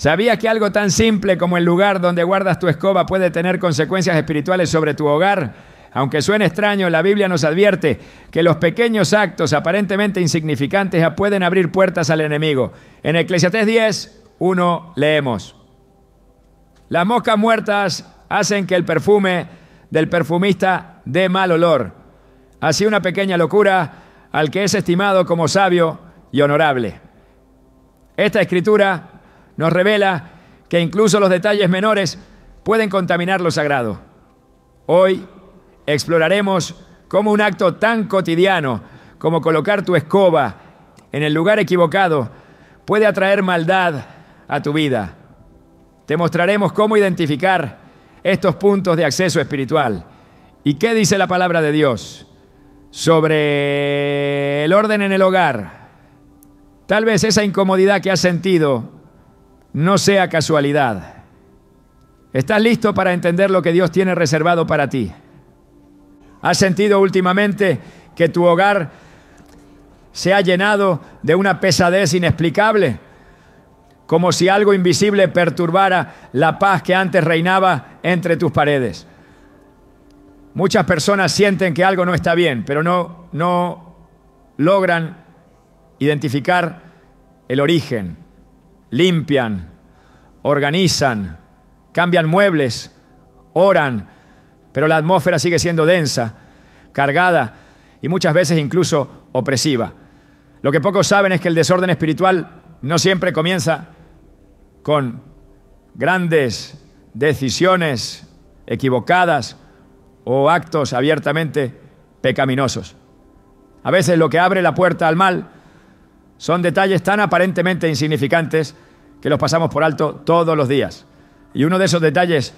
¿Sabías que algo tan simple como el lugar donde guardas tu escoba puede tener consecuencias espirituales sobre tu hogar? Aunque suene extraño, la Biblia nos advierte que los pequeños actos aparentemente insignificantes pueden abrir puertas al enemigo. En Eclesiastés 10:1 leemos: las moscas muertas hacen que el perfume del perfumista dé mal olor. Así una pequeña locura al que es estimado como sabio y honorable. Esta escritura nos revela que incluso los detalles menores pueden contaminar lo sagrado. Hoy exploraremos cómo un acto tan cotidiano como colocar tu escoba en el lugar equivocado puede atraer maldad a tu vida. Te mostraremos cómo identificar estos puntos de acceso espiritual. ¿Y qué dice la palabra de Dios sobre el orden en el hogar? Tal vez esa incomodidad que has sentido no sea casualidad. ¿Estás listo para entender lo que Dios tiene reservado para ti? ¿Has sentido últimamente que tu hogar se ha llenado de una pesadez inexplicable? Como si algo invisible perturbara la paz que antes reinaba entre tus paredes. Muchas personas sienten que algo no está bien, pero no logran identificar el origen. Limpian, organizan, cambian muebles, oran, pero la atmósfera sigue siendo densa, cargada y muchas veces incluso opresiva. Lo que pocos saben es que el desorden espiritual no siempre comienza con grandes decisiones equivocadas o actos abiertamente pecaminosos. A veces lo que abre la puerta al mal son detalles tan aparentemente insignificantes que los pasamos por alto todos los días. Y uno de esos detalles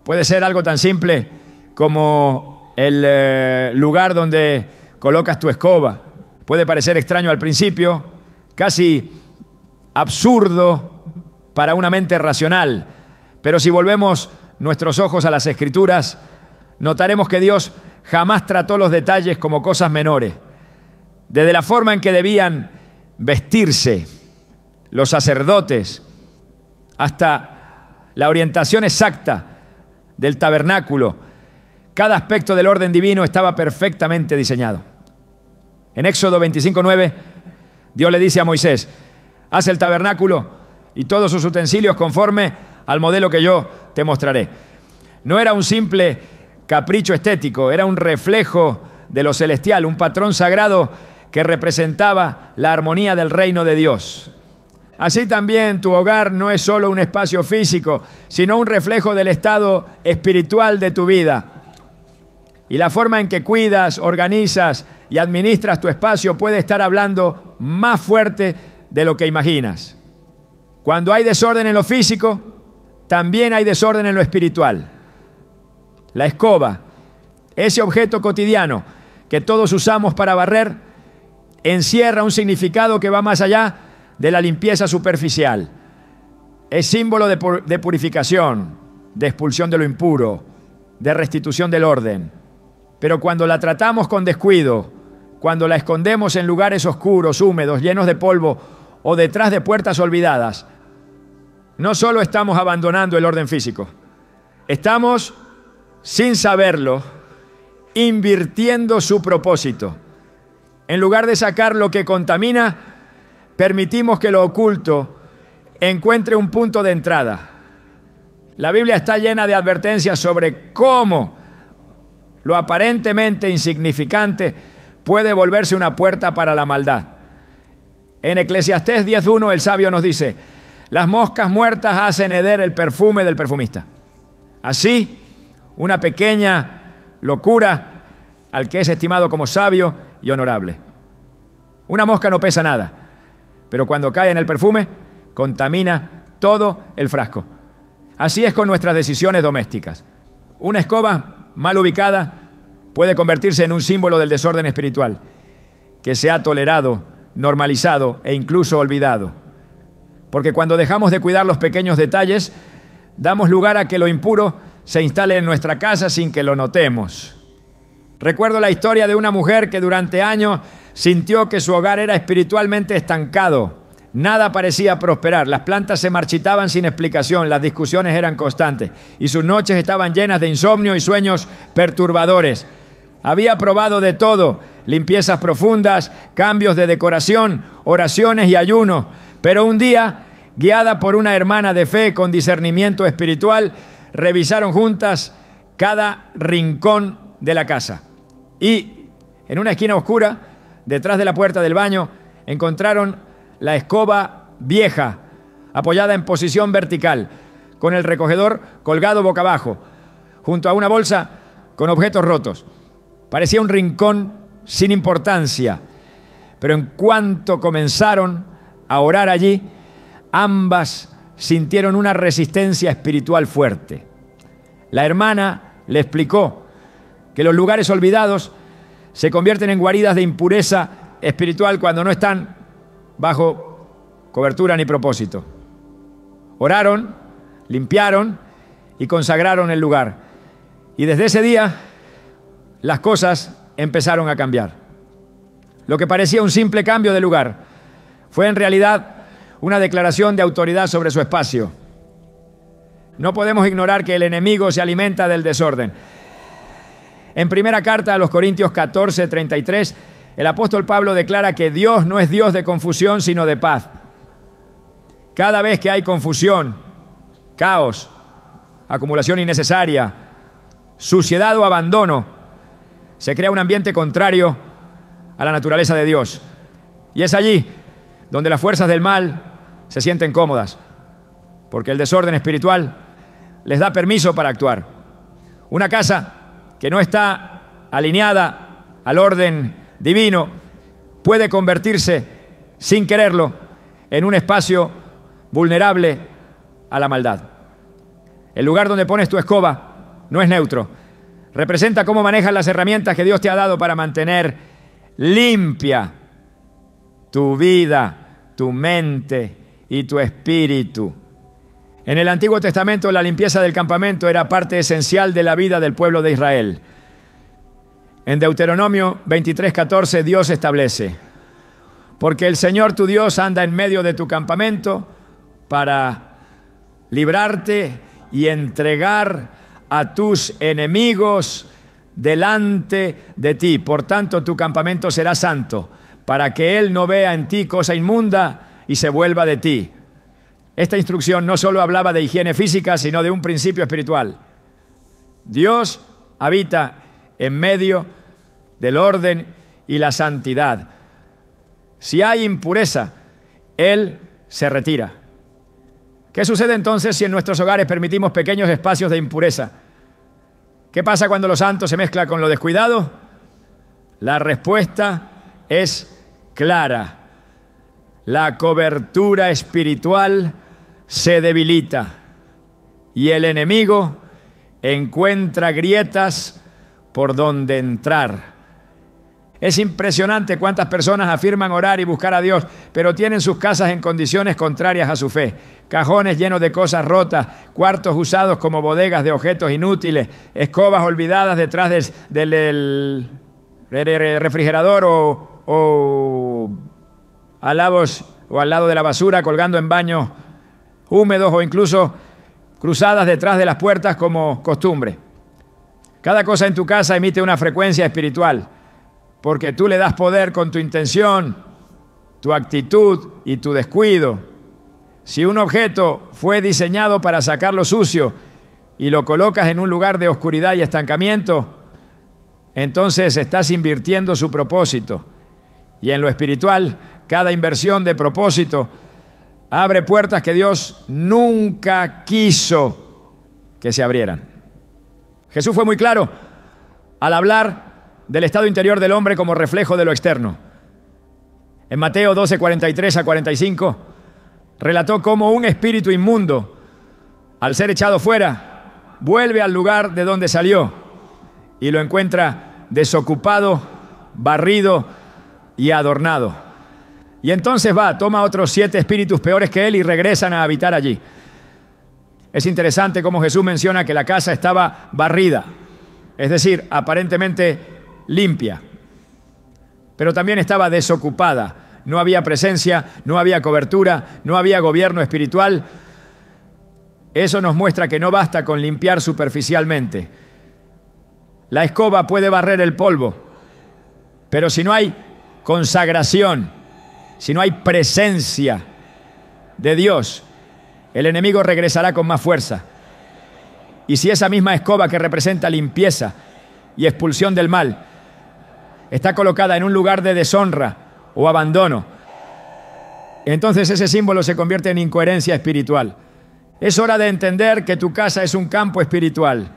puede ser algo tan simple como el lugar donde colocas tu escoba. Puede parecer extraño al principio, casi absurdo para una mente racional, pero si volvemos nuestros ojos a las Escrituras, notaremos que Dios jamás trató los detalles como cosas menores. Desde la forma en que debían vestirse los sacerdotes hasta la orientación exacta del tabernáculo, cada aspecto del orden divino estaba perfectamente diseñado. En Éxodo 25:9, Dios le dice a Moisés: haz el tabernáculo y todos sus utensilios conforme al modelo que yo te mostraré. No era un simple capricho estético, era un reflejo de lo celestial, un patrón sagrado que representaba la armonía del reino de Dios. Así también tu hogar no es solo un espacio físico, sino un reflejo del estado espiritual de tu vida. Y la forma en que cuidas, organizas y administras tu espacio puede estar hablando más fuerte de lo que imaginas. Cuando hay desorden en lo físico, también hay desorden en lo espiritual. La escoba, ese objeto cotidiano que todos usamos para barrer, encierra un significado que va más allá de la limpieza superficial. Es símbolo de purificación, de expulsión de lo impuro, de restitución del orden. Pero cuando la tratamos con descuido, cuando la escondemos en lugares oscuros, húmedos, llenos de polvo o detrás de puertas olvidadas, no solo estamos abandonando el orden físico, estamos, sin saberlo, invirtiendo su propósito. En lugar de sacar lo que contamina, permitimos que lo oculto encuentre un punto de entrada. La Biblia está llena de advertencias sobre cómo lo aparentemente insignificante puede volverse una puerta para la maldad. En Eclesiastés 10:1 el sabio nos dice: las moscas muertas hacen heder el perfume del perfumista. Así, una pequeña locura al que es estimado como sabio y honorable. Una mosca no pesa nada, pero cuando cae en el perfume, contamina todo el frasco. Así es con nuestras decisiones domésticas. Una escoba mal ubicada puede convertirse en un símbolo del desorden espiritual que se ha tolerado, normalizado e incluso olvidado. Porque cuando dejamos de cuidar los pequeños detalles, damos lugar a que lo impuro se instale en nuestra casa sin que lo notemos. Recuerdo la historia de una mujer que durante años sintió que su hogar era espiritualmente estancado, Nada parecía prosperar, las plantas se marchitaban sin explicación, las discusiones eran constantes y sus noches estaban llenas de insomnio y sueños perturbadores. Había probado de todo, limpiezas profundas, cambios de decoración, oraciones y ayunos, pero un día, guiada por una hermana de fe con discernimiento espiritual, revisaron juntas cada rincón de la casa y en una esquina oscura, detrás de la puerta del baño, encontraron la escoba vieja, apoyada en posición vertical, con el recogedor colgado boca abajo, junto a una bolsa con objetos rotos. Parecía un rincón sin importancia, pero en cuanto comenzaron a orar allí, ambas sintieron una resistencia espiritual fuerte. La hermana le explicó que los lugares olvidados se convierten en guaridas de impureza espiritual cuando no están bajo cobertura ni propósito. Oraron, limpiaron y consagraron el lugar. Y desde ese día, las cosas empezaron a cambiar. Lo que parecía un simple cambio de lugar fue en realidad una declaración de autoridad sobre su espacio. No podemos ignorar que el enemigo se alimenta del desorden. En primera carta a los Corintios 14:33, el apóstol Pablo declara que Dios no es Dios de confusión, sino de paz. Cada vez que hay confusión, caos, acumulación innecesaria, suciedad o abandono, se crea un ambiente contrario a la naturaleza de Dios. Y es allí donde las fuerzas del mal se sienten cómodas, porque el desorden espiritual les da permiso para actuar. Una casa que no está alineada al orden divino puede convertirse, sin quererlo, en un espacio vulnerable a la maldad. El lugar donde pones tu escoba no es neutro. Representa cómo manejas las herramientas que Dios te ha dado para mantener limpia tu vida, tu mente y tu espíritu. En el Antiguo Testamento, la limpieza del campamento era parte esencial de la vida del pueblo de Israel. En Deuteronomio 23:14, Dios establece: porque el Señor tu Dios anda en medio de tu campamento para librarte y entregar a tus enemigos delante de ti. Por tanto, tu campamento será santo, para que Él no vea en ti cosa inmunda y se vuelva de ti. Esta instrucción no solo hablaba de higiene física, sino de un principio espiritual. Dios habita en medio del orden y la santidad. Si hay impureza, Él se retira. ¿Qué sucede entonces si en nuestros hogares permitimos pequeños espacios de impureza? ¿Qué pasa cuando lo santo se mezcla con lo descuidado? La respuesta es clara. La cobertura espiritual se debilita y el enemigo encuentra grietas por donde entrar. Es impresionante cuántas personas afirman orar y buscar a Dios, pero tienen sus casas en condiciones contrarias a su fe. Cajones llenos de cosas rotas, cuartos usados como bodegas de objetos inútiles, escobas olvidadas detrás del refrigerador o al lado de la basura, colgando en baños húmedos o incluso cruzadas detrás de las puertas como costumbre. Cada cosa en tu casa emite una frecuencia espiritual, porque tú le das poder con tu intención, tu actitud y tu descuido. Si un objeto fue diseñado para sacar lo sucio y lo colocas en un lugar de oscuridad y estancamiento, entonces estás invirtiendo su propósito. Y en lo espiritual, cada inversión de propósito abre puertas que Dios nunca quiso que se abrieran. Jesús fue muy claro al hablar del estado interior del hombre como reflejo de lo externo. En Mateo 12:43-45, relató cómo un espíritu inmundo, al ser echado fuera, vuelve al lugar de donde salió y lo encuentra desocupado, barrido y adornado. Y entonces toma otros 7 espíritus peores que él y regresan a habitar allí. Es interesante cómo Jesús menciona que la casa estaba barrida, es decir, aparentemente limpia, pero también estaba desocupada, no había presencia, no había cobertura, no había gobierno espiritual. Eso nos muestra que no basta con limpiar superficialmente. La escoba puede barrer el polvo, pero si no hay consagración, si no hay presencia de Dios, el enemigo regresará con más fuerza. Y si esa misma escoba que representa limpieza y expulsión del mal está colocada en un lugar de deshonra o abandono, entonces ese símbolo se convierte en incoherencia espiritual. Es hora de entender que tu casa es un campo espiritual.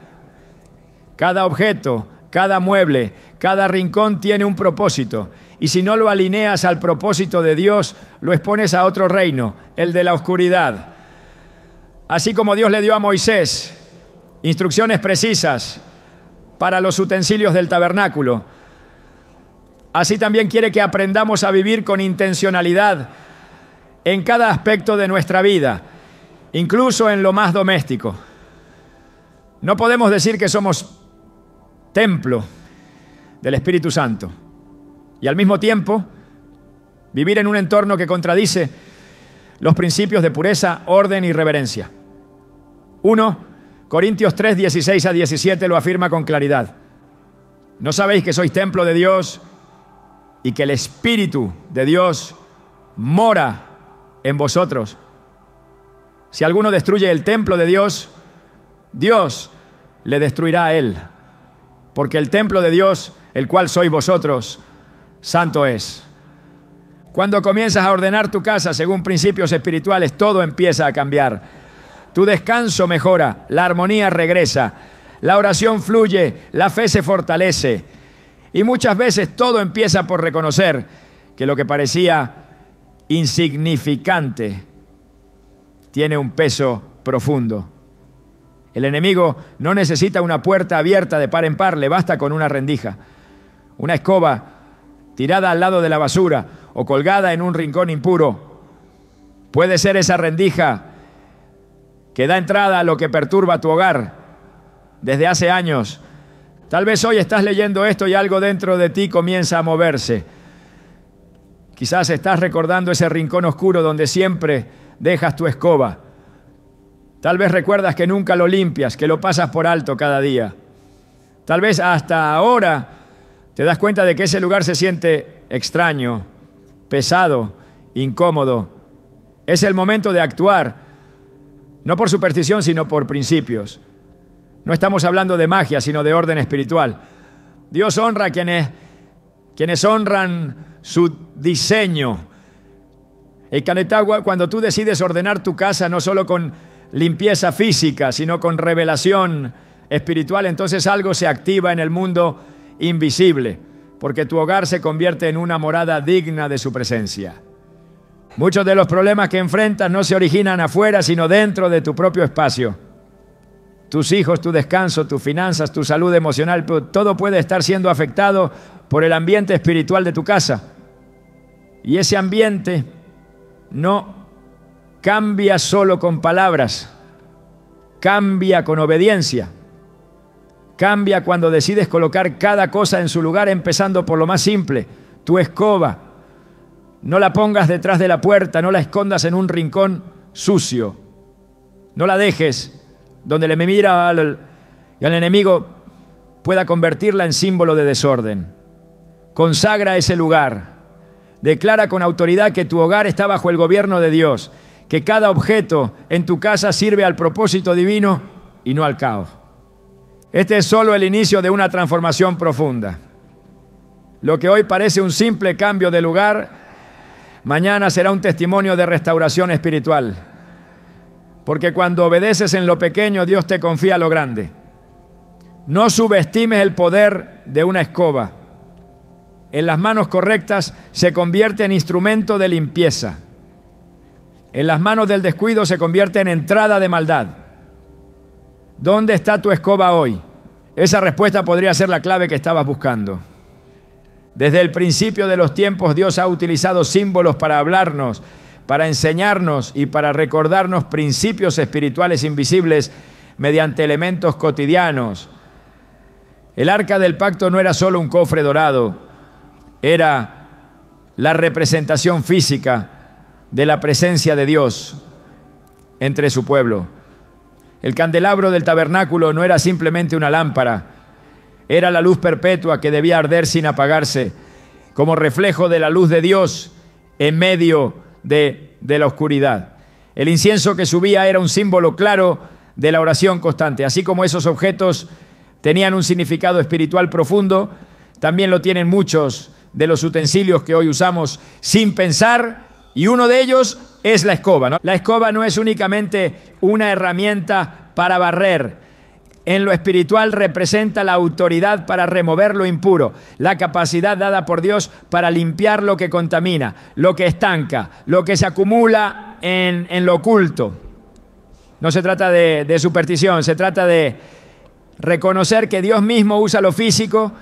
Cada objeto, cada mueble, cada rincón tiene un propósito. Y si no lo alineas al propósito de Dios, lo expones a otro reino, el de la oscuridad. Así como Dios le dio a Moisés instrucciones precisas para los utensilios del tabernáculo, así también quiere que aprendamos a vivir con intencionalidad en cada aspecto de nuestra vida, incluso en lo más doméstico. No podemos decir que somos templo del Espíritu Santo y al mismo tiempo vivir en un entorno que contradice los principios de pureza, orden y reverencia. 1 Corintios 3, 16 a 17 lo afirma con claridad. ¿No sabéis que sois templo de Dios y que el Espíritu de Dios mora en vosotros? Si alguno destruye el templo de Dios, Dios le destruirá a él, porque el templo de Dios, el cual sois vosotros, santo es. Cuando comienzas a ordenar tu casa según principios espirituales, todo empieza a cambiar. Tu descanso mejora, la armonía regresa, la oración fluye, la fe se fortalece. Y muchas veces todo empieza por reconocer que lo que parecía insignificante tiene un peso profundo. El enemigo no necesita una puerta abierta de par en par, le basta con una rendija, una escoba tirada al lado de la basura o colgada en un rincón impuro. Puede ser esa rendija que da entrada a lo que perturba tu hogar desde hace años. Tal vez hoy estás leyendo esto y algo dentro de ti comienza a moverse. Quizás estás recordando ese rincón oscuro donde siempre dejas tu escoba. Tal vez recuerdas que nunca lo limpias, que lo pasas por alto cada día. Tal vez hasta ahora te das cuenta de que ese lugar se siente extraño, pesado, incómodo. Es el momento de actuar, no por superstición, sino por principios. No estamos hablando de magia, sino de orden espiritual. Dios honra a quienes honran su diseño. El Canetagua, cuando tú decides ordenar tu casa no solo con limpieza física, sino con revelación espiritual, entonces algo se activa en el mundo invisible, porque tu hogar se convierte en una morada digna de su presencia. Muchos de los problemas que enfrentas no se originan afuera, sino dentro de tu propio espacio. Tus hijos, tu descanso, tus finanzas, tu salud emocional, todo puede estar siendo afectado por el ambiente espiritual de tu casa. Y ese ambiente no cambia solo con palabras, cambia con obediencia. Cambia cuando decides colocar cada cosa en su lugar, empezando por lo más simple, tu escoba. No la pongas detrás de la puerta, no la escondas en un rincón sucio. No la dejes donde le mira al enemigo pueda convertirla en símbolo de desorden. Consagra ese lugar. Declara con autoridad que tu hogar está bajo el gobierno de Dios, que cada objeto en tu casa sirve al propósito divino y no al caos. Este es solo el inicio de una transformación profunda. Lo que hoy parece un simple cambio de lugar, mañana será un testimonio de restauración espiritual. Porque cuando obedeces en lo pequeño, Dios te confía lo grande. No subestimes el poder de una escoba. En las manos correctas se convierte en instrumento de limpieza. En las manos del descuido se convierte en entrada de maldad. ¿Dónde está tu escoba hoy? Esa respuesta podría ser la clave que estabas buscando. Desde el principio de los tiempos, Dios ha utilizado símbolos para hablarnos, para enseñarnos y para recordarnos principios espirituales invisibles mediante elementos cotidianos. El arca del pacto no era solo un cofre dorado, era la representación física de la presencia de Dios entre su pueblo. El candelabro del tabernáculo no era simplemente una lámpara, era la luz perpetua que debía arder sin apagarse, como reflejo de la luz de Dios en medio de la oscuridad. El incienso que subía era un símbolo claro de la oración constante. Así como esos objetos tenían un significado espiritual profundo, también lo tienen muchos de los utensilios que hoy usamos sin pensar, y uno de ellos es la escoba, ¿no? La escoba no es únicamente una herramienta para barrer. En lo espiritual representa la autoridad para remover lo impuro, la capacidad dada por Dios para limpiar lo que contamina, lo que estanca, lo que se acumula en lo oculto. No se trata de superstición, se trata de reconocer que Dios mismo usa lo físico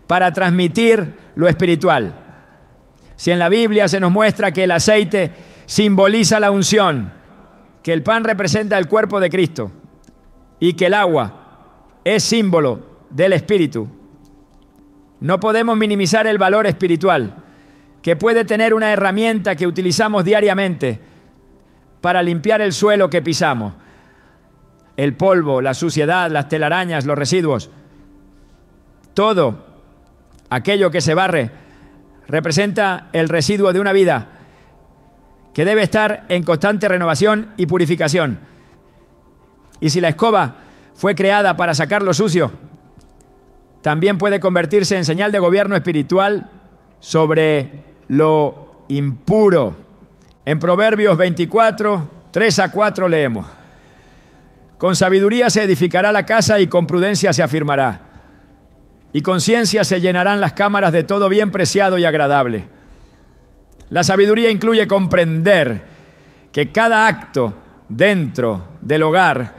para transmitir lo espiritual. Si en la Biblia se nos muestra que el aceite simboliza la unción, que el pan representa el cuerpo de Cristo y que el agua es símbolo del Espíritu, no podemos minimizar el valor espiritual que puede tener una herramienta que utilizamos diariamente para limpiar el suelo que pisamos, el polvo, la suciedad, las telarañas, los residuos. Todo aquello que se barre representa el residuo de una vida que debe estar en constante renovación y purificación. Y si la escoba fue creada para sacar lo sucio, también puede convertirse en señal de gobierno espiritual sobre lo impuro. En Proverbios 24, 3-4 leemos: con sabiduría se edificará la casa y con prudencia se afirmará, y con ciencia se llenarán las cámaras de todo bien preciado y agradable. La sabiduría incluye comprender que cada acto dentro del hogar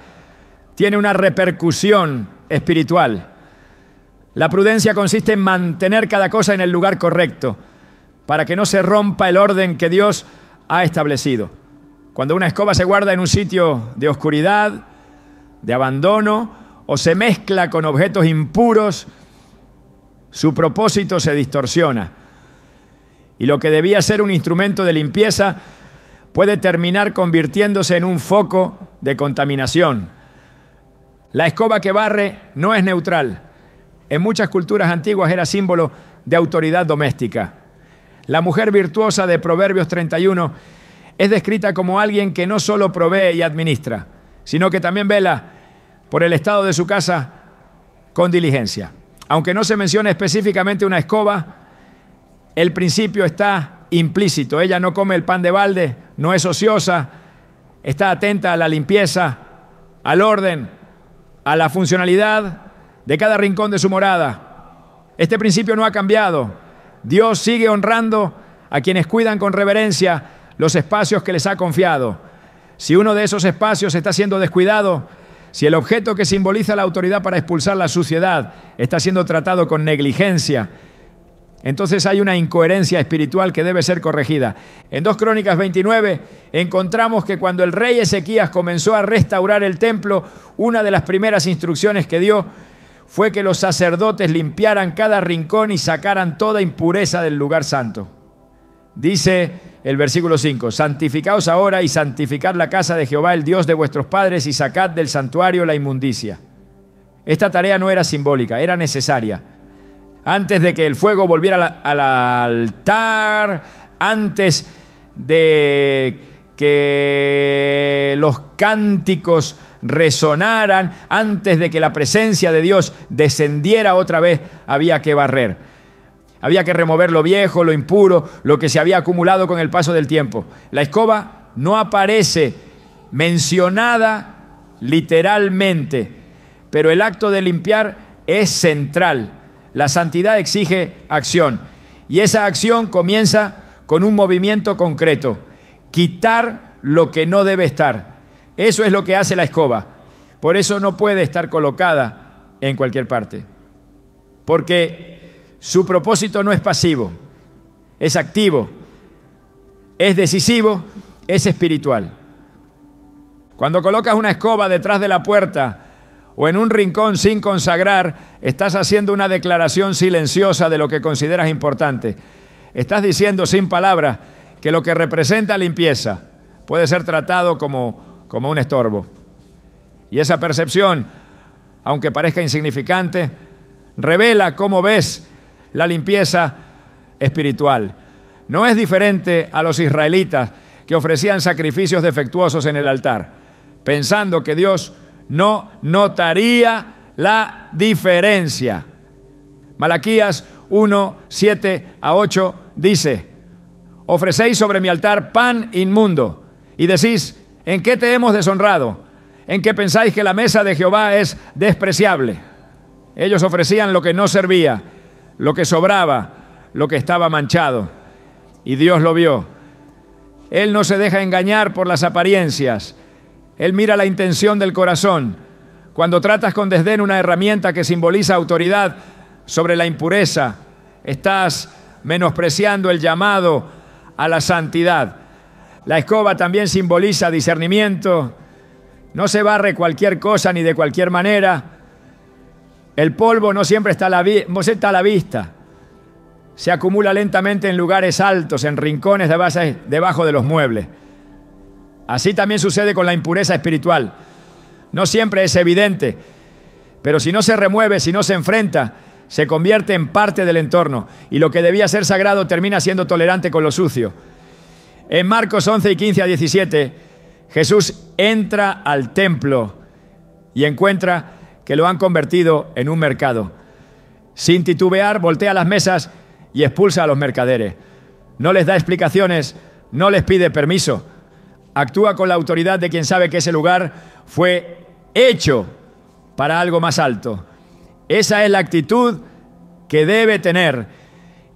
tiene una repercusión espiritual. La prudencia consiste en mantener cada cosa en el lugar correcto para que no se rompa el orden que Dios ha establecido. Cuando una escoba se guarda en un sitio de oscuridad, de abandono, o se mezcla con objetos impuros, su propósito se distorsiona. Y lo que debía ser un instrumento de limpieza puede terminar convirtiéndose en un foco de contaminación. La escoba que barre no es neutral. En muchas culturas antiguas era símbolo de autoridad doméstica. La mujer virtuosa de Proverbios 31 es descrita como alguien que no solo provee y administra, sino que también vela por el estado de su casa con diligencia. Aunque no se menciona específicamente una escoba, el principio está implícito. Ella no come el pan de balde, no es ociosa, está atenta a la limpieza, al orden, a la funcionalidad de cada rincón de su morada. Este principio no ha cambiado. Dios sigue honrando a quienes cuidan con reverencia los espacios que les ha confiado. Si uno de esos espacios está siendo descuidado, si el objeto que simboliza la autoridad para expulsar la suciedad está siendo tratado con negligencia, entonces hay una incoherencia espiritual que debe ser corregida. En 2 Crónicas 29 encontramos que cuando el rey Ezequías comenzó a restaurar el templo, una de las primeras instrucciones que dio fue que los sacerdotes limpiaran cada rincón y sacaran toda impureza del lugar santo. Dice el versículo 5: santificaos ahora y santificad la casa de Jehová, el Dios de vuestros padres, y sacad del santuario la inmundicia. Esta tarea no era simbólica, era necesaria. Antes de que el fuego volviera al altar, antes de que los cánticos resonaran, antes de que la presencia de Dios descendiera otra vez, había que barrer. Había que remover lo viejo, lo impuro, lo que se había acumulado con el paso del tiempo. La escoba no aparece mencionada literalmente, pero el acto de limpiar es central. La santidad exige acción, y esa acción comienza con un movimiento concreto: quitar lo que no debe estar. Eso es lo que hace la escoba. Por eso no puede estar colocada en cualquier parte, porque su propósito no es pasivo, es activo, es decisivo, es espiritual. Cuando colocas una escoba detrás de la puerta o en un rincón sin consagrar, estás haciendo una declaración silenciosa de lo que consideras importante. estás diciendo sin palabras que lo que representa limpieza puede ser tratado como un estorbo. Y esa percepción, aunque parezca insignificante, revela cómo ves la limpieza espiritual. No es diferente a los israelitas que ofrecían sacrificios defectuosos en el altar, pensando que Dios no notaría la diferencia. Malaquías 1, 7 a 8 dice: ofrecéis sobre mi altar pan inmundo y decís: ¿en qué te hemos deshonrado? ¿En qué pensáis que la mesa de Jehová es despreciable? Ellos ofrecían lo que no servía, lo que sobraba, lo que estaba manchado. Y Dios lo vio. Él no se deja engañar por las apariencias. Él mira la intención del corazón. Cuando tratas con desdén una herramienta que simboliza autoridad sobre la impureza, estás menospreciando el llamado a la santidad. La escoba también simboliza discernimiento. No se barre cualquier cosa ni de cualquier manera. El polvo no siempre está a la vista. Se acumula lentamente en lugares altos, en rincones debajo de los muebles. Así también sucede con la impureza espiritual. No siempre es evidente, pero si no se remueve, si no se enfrenta, se convierte en parte del entorno, y lo que debía ser sagrado termina siendo tolerante con lo sucio. En Marcos 11 y 15 a 17, Jesús entra al templo y encuentra que lo han convertido en un mercado. Sin titubear, voltea las mesas y expulsa a los mercaderes. No les da explicaciones, no les pide permiso. Actúa con la autoridad de quien sabe que ese lugar fue hecho para algo más alto. Esa es la actitud que debe tener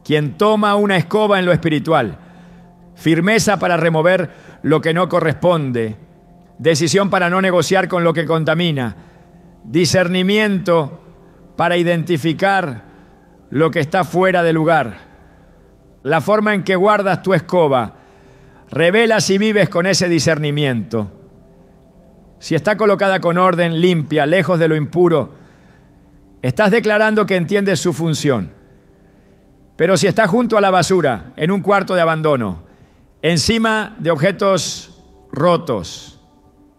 quien toma una escoba en lo espiritual. Firmeza para remover lo que no corresponde. Decisión para no negociar con lo que contamina. Discernimiento para identificar lo que está fuera de lugar. La forma en que guardas tu escoba revela si vives con ese discernimiento. Si está colocada con orden, limpia, lejos de lo impuro, estás declarando que entiendes su función. Pero si está junto a la basura, en un cuarto de abandono, encima de objetos rotos,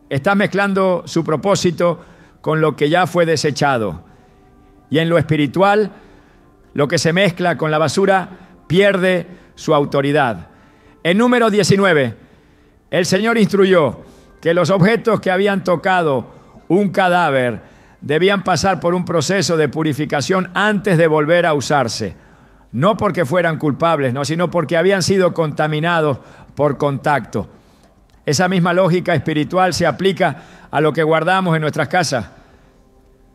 estás mezclando su propósito con lo que ya fue desechado. Y en lo espiritual, lo que se mezcla con la basura pierde su autoridad. En Número 19, el Señor instruyó que los objetos que habían tocado un cadáver debían pasar por un proceso de purificación antes de volver a usarse. No porque fueran culpables, no, sino porque habían sido contaminados por contacto. Esa misma lógica espiritual se aplica a lo que guardamos en nuestras casas.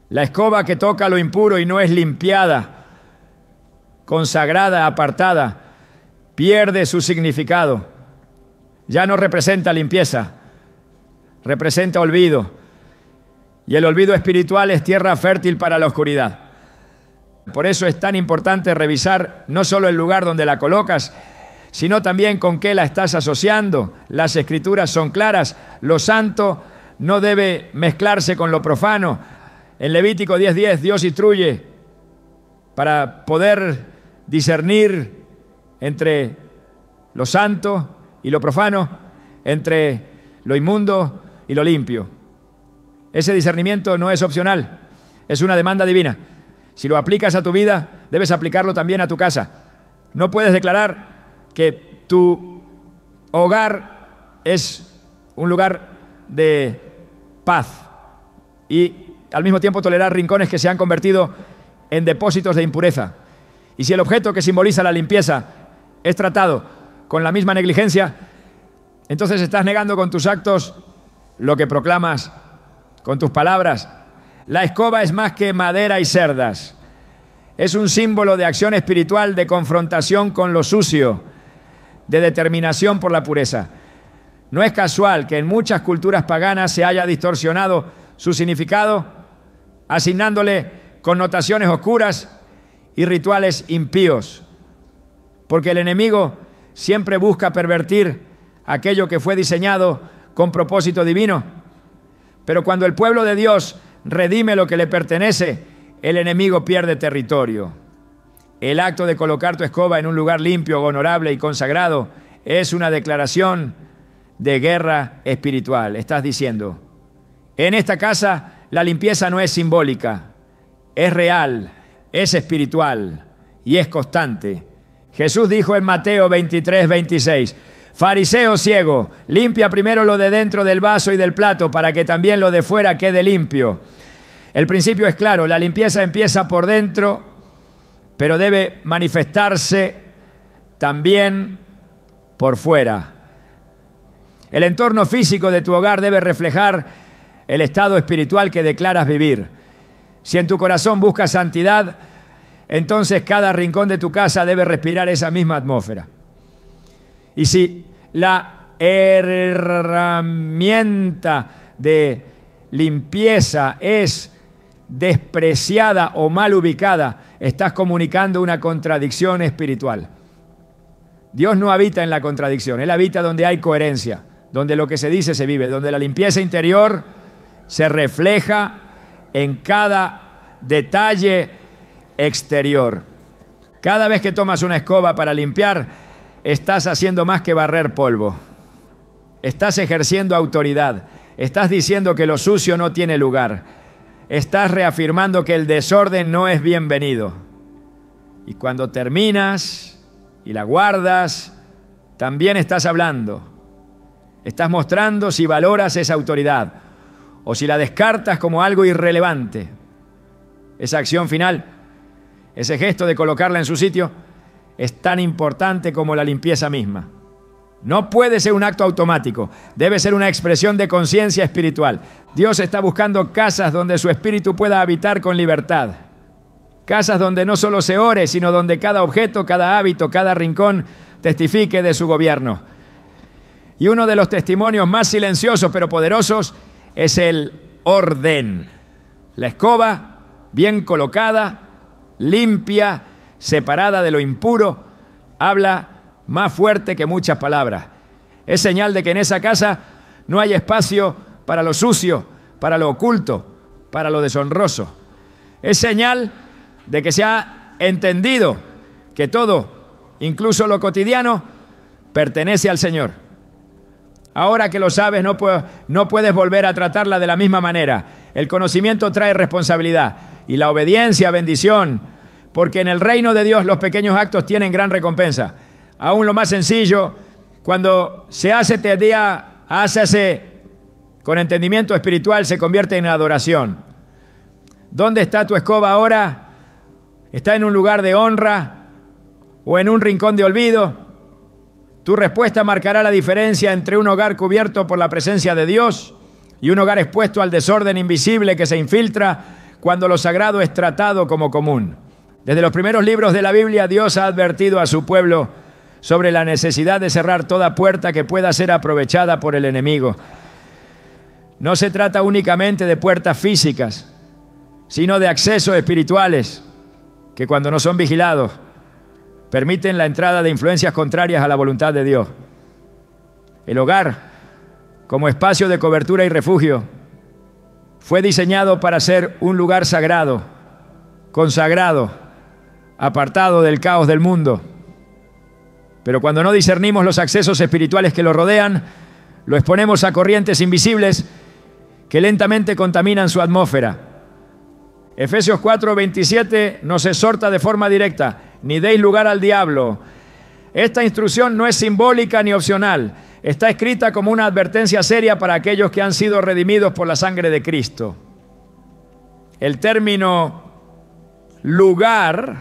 La escoba que toca lo impuro y no es limpiada, consagrada, apartada, pierde su significado. Ya no representa limpieza, representa olvido. Y el olvido espiritual es tierra fértil para la oscuridad. Por eso es tan importante revisar no solo el lugar donde la colocas, sino también con qué la estás asociando. Las Escrituras son claras. Lo santo no debe mezclarse con lo profano. En Levítico 10:10 Dios instruye para poder discernir entre lo santo y lo profano, entre lo inmundo y lo limpio. Ese discernimiento no es opcional, es una demanda divina. Si lo aplicas a tu vida, debes aplicarlo también a tu casa. No puedes declarar que tu hogar es un lugar de paz y al mismo tiempo tolerar rincones que se han convertido en depósitos de impureza. Y si el objeto que simboliza la limpieza es tratado con la misma negligencia, entonces estás negando con tus actos lo que proclamas con tus palabras. La escoba es más que madera y cerdas. Es un símbolo de acción espiritual, de confrontación con lo sucio, de determinación por la pureza. No es casual que en muchas culturas paganas se haya distorsionado su significado, asignándole connotaciones oscuras y rituales impíos, porque el enemigo siempre busca pervertir aquello que fue diseñado con propósito divino. Pero cuando el pueblo de Dios redime lo que le pertenece, el enemigo pierde territorio. El acto de colocar tu escoba en un lugar limpio, honorable y consagrado es una declaración de guerra espiritual. Estás diciendo, en esta casa la limpieza no es simbólica, es real, es espiritual y es constante. Jesús dijo en Mateo 23:26, fariseo ciego, limpia primero lo de dentro del vaso y del plato para que también lo de fuera quede limpio. El principio es claro, la limpieza empieza por dentro, pero debe manifestarse también por fuera. El entorno físico de tu hogar debe reflejar el estado espiritual que declaras vivir. Si en tu corazón buscas santidad, entonces cada rincón de tu casa debe respirar esa misma atmósfera. Y si la herramienta de limpieza es despreciada o mal ubicada, estás comunicando una contradicción espiritual. Dios no habita en la contradicción, Él habita donde hay coherencia, donde lo que se dice se vive, donde la limpieza interior se refleja en cada detalle exterior. Cada vez que tomas una escoba para limpiar, estás haciendo más que barrer polvo. Estás ejerciendo autoridad. Estás diciendo que lo sucio no tiene lugar. Estás reafirmando que el desorden no es bienvenido. Y cuando terminas y la guardas, también estás hablando. Estás mostrando si valoras esa autoridad o si la descartas como algo irrelevante. Esa acción final, ese gesto de colocarla en su sitio, es tan importante como la limpieza misma. No puede ser un acto automático, debe ser una expresión de conciencia espiritual. Dios está buscando casas donde su espíritu pueda habitar con libertad. Casas donde no solo se ore, sino donde cada objeto, cada hábito, cada rincón testifique de su gobierno. Y uno de los testimonios más silenciosos pero poderosos es el orden. La escoba bien colocada, limpia, separada de lo impuro, habla más fuerte que muchas palabras. Es señal de que en esa casa no hay espacio para lo sucio, para lo oculto, para lo deshonroso. Es señal de que se ha entendido que todo, incluso lo cotidiano, pertenece al Señor. Ahora que lo sabes, no puedes volver a tratarla de la misma manera. El conocimiento trae responsabilidad y la obediencia, bendición, porque en el reino de Dios los pequeños actos tienen gran recompensa. Aún lo más sencillo, cuando se hace con entendimiento espiritual, se convierte en adoración. ¿Dónde está tu escoba ahora? ¿Está en un lugar de honra o en un rincón de olvido? Tu respuesta marcará la diferencia entre un hogar cubierto por la presencia de Dios y un hogar expuesto al desorden invisible que se infiltra cuando lo sagrado es tratado como común. Desde los primeros libros de la Biblia, Dios ha advertido a su pueblo sobre la necesidad de cerrar toda puerta que pueda ser aprovechada por el enemigo. No se trata únicamente de puertas físicas, sino de accesos espirituales que cuando no son vigilados permiten la entrada de influencias contrarias a la voluntad de Dios. El hogar, como espacio de cobertura y refugio, fue diseñado para ser un lugar sagrado, consagrado, apartado del caos del mundo. Pero cuando no discernimos los accesos espirituales que lo rodean, lo exponemos a corrientes invisibles que lentamente contaminan su atmósfera. Efesios 4:27 nos exhorta de forma directa: ni deis lugar al diablo. Esta instrucción no es simbólica ni opcional. Está escrita como una advertencia seria para aquellos que han sido redimidos por la sangre de Cristo. El término lugar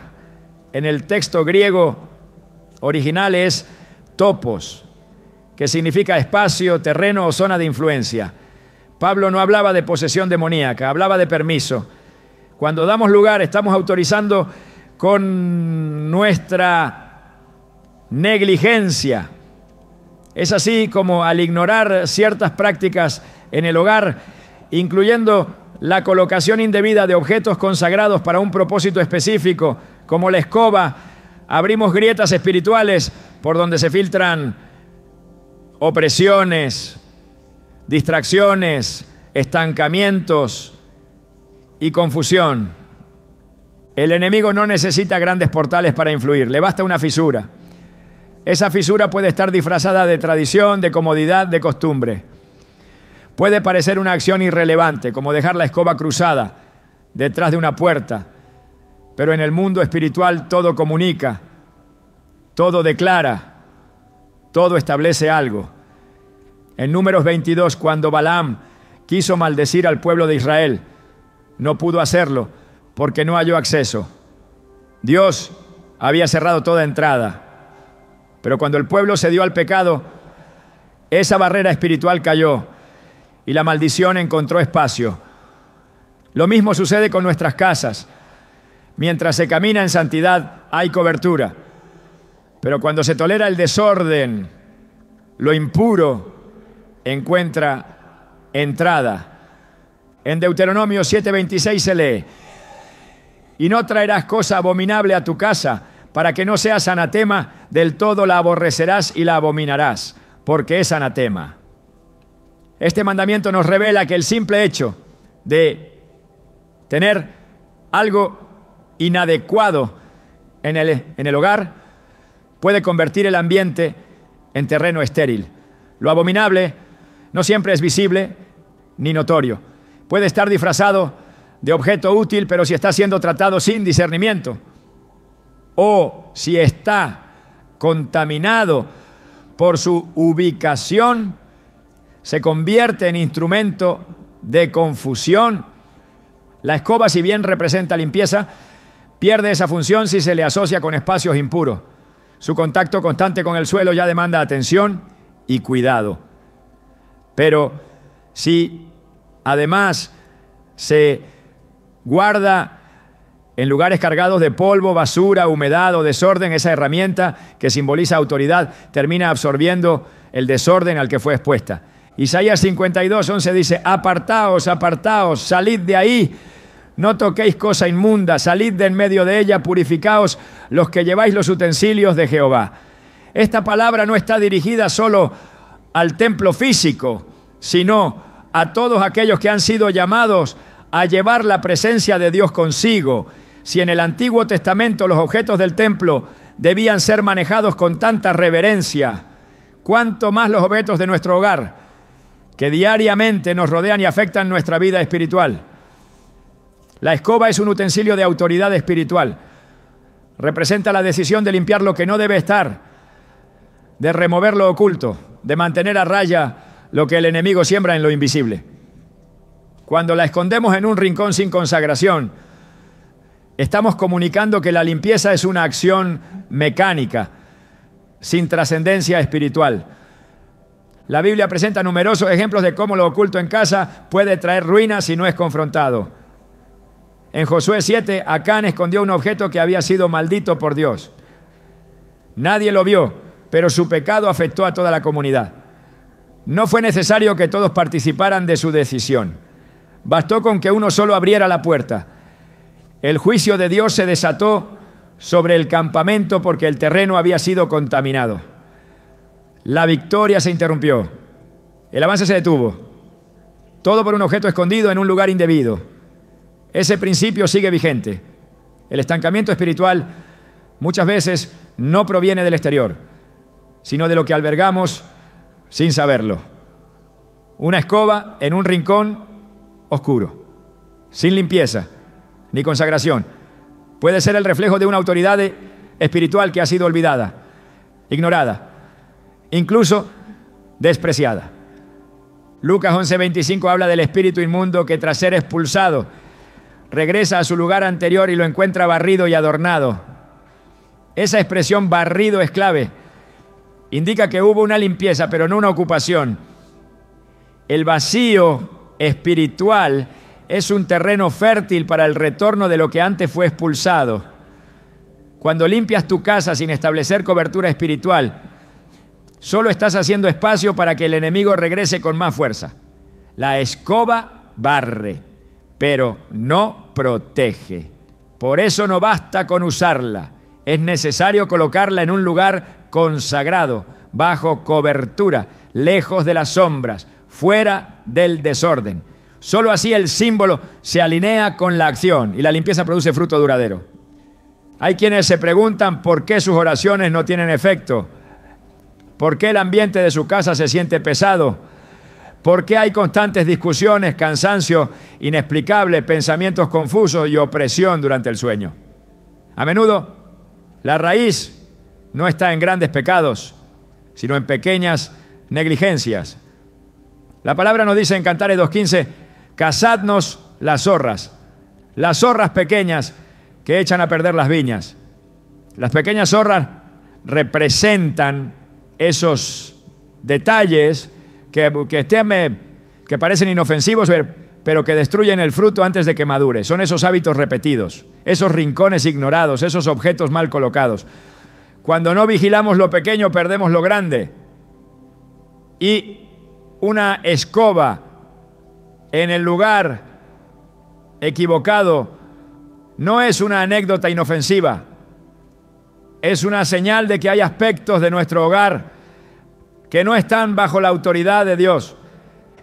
en el texto griego original es topos, que significa espacio, terreno o zona de influencia. Pablo no hablaba de posesión demoníaca, hablaba de permiso. Cuando damos lugar, estamos autorizando con nuestra negligencia. Es así como al ignorar ciertas prácticas en el hogar, incluyendo la colocación indebida de objetos consagrados para un propósito específico, como la escoba, abrimos grietas espirituales por donde se filtran opresiones, distracciones, estancamientos y confusión. El enemigo no necesita grandes portales para influir, le basta una fisura. Esa fisura puede estar disfrazada de tradición, de comodidad, de costumbre. Puede parecer una acción irrelevante, como dejar la escoba cruzada detrás de una puerta, pero en el mundo espiritual todo comunica, todo declara, todo establece algo. En Números 22, cuando Balaam quiso maldecir al pueblo de Israel, no pudo hacerlo porque no halló acceso. Dios había cerrado toda entrada, pero cuando el pueblo se dio al pecado, esa barrera espiritual cayó y la maldición encontró espacio. Lo mismo sucede con nuestras casas. Mientras se camina en santidad, hay cobertura. Pero cuando se tolera el desorden, lo impuro encuentra entrada. En Deuteronomio 7:26 se lee: y no traerás cosa abominable a tu casa, para que no seas anatema, del todo la aborrecerás y la abominarás, porque es anatema. Este mandamiento nos revela que el simple hecho de tener algo inadecuado en el hogar puede convertir el ambiente en terreno estéril. Lo abominable no siempre es visible ni notorio. Puede estar disfrazado de objeto útil, pero si está siendo tratado sin discernimiento, o si está contaminado por su ubicación, se convierte en instrumento de confusión. La escoba, si bien representa limpieza, pierde esa función si se le asocia con espacios impuros. Su contacto constante con el suelo ya demanda atención y cuidado. Pero si además se guarda en lugares cargados de polvo, basura, humedad o desorden, esa herramienta que simboliza autoridad termina absorbiendo el desorden al que fue expuesta. Isaías 52:11 dice: apartaos, apartaos, salid de ahí, no toquéis cosa inmunda, salid de en medio de ella, purificaos los que lleváis los utensilios de Jehová. Esta palabra no está dirigida solo al templo físico, sino a todos aquellos que han sido llamados a llevar la presencia de Dios consigo. Si en el Antiguo Testamento los objetos del templo debían ser manejados con tanta reverencia, ¿cuánto más los objetos de nuestro hogar, que diariamente nos rodean y afectan nuestra vida espiritual? La escoba es un utensilio de autoridad espiritual. Representa la decisión de limpiar lo que no debe estar, de remover lo oculto, de mantener a raya lo que el enemigo siembra en lo invisible. Cuando la escondemos en un rincón sin consagración, estamos comunicando que la limpieza es una acción mecánica, sin trascendencia espiritual. La Biblia presenta numerosos ejemplos de cómo lo oculto en casa puede traer ruina si no es confrontado. En Josué 7, Acán escondió un objeto que había sido maldito por Dios. Nadie lo vio, pero su pecado afectó a toda la comunidad. No fue necesario que todos participaran de su decisión. Bastó con que uno solo abriera la puerta. El juicio de Dios se desató sobre el campamento porque el terreno había sido contaminado. La victoria se interrumpió. El avance se detuvo. Todo por un objeto escondido en un lugar indebido. Ese principio sigue vigente. El estancamiento espiritual muchas veces no proviene del exterior, sino de lo que albergamos sin saberlo. Una escoba en un rincón oscuro, sin limpieza ni consagración, puede ser el reflejo de una autoridad espiritual que ha sido olvidada, ignorada, incluso despreciada. Lucas 11:25 habla del espíritu inmundo que tras ser expulsado regresa a su lugar anterior y lo encuentra barrido y adornado. Esa expresión barrido es clave. Indica que hubo una limpieza, pero no una ocupación. El vacío espiritual es un terreno fértil para el retorno de lo que antes fue expulsado. Cuando limpias tu casa sin establecer cobertura espiritual, solo estás haciendo espacio para que el enemigo regrese con más fuerza. La escoba barre, pero no protege. Por eso no basta con usarla. Es necesario colocarla en un lugar consagrado, bajo cobertura, lejos de las sombras, fuera del desorden. Solo así el símbolo se alinea con la acción y la limpieza produce fruto duradero. Hay quienes se preguntan por qué sus oraciones no tienen efecto, por qué el ambiente de su casa se siente pesado, por qué hay constantes discusiones, cansancio inexplicable, pensamientos confusos y opresión durante el sueño. A menudo, la raíz no está en grandes pecados, sino en pequeñas negligencias. La palabra nos dice en Cantares 2:15, cazadnos las zorras pequeñas que echan a perder las viñas. Las pequeñas zorras representan esos detalles que parecen inofensivos, pero que destruyen el fruto antes de que madure. Son esos hábitos repetidos, esos rincones ignorados, esos objetos mal colocados. Cuando no vigilamos lo pequeño, perdemos lo grande. Y una escoba en el lugar equivocado no es una anécdota inofensiva, es una señal de que hay aspectos de nuestro hogar que no están bajo la autoridad de Dios.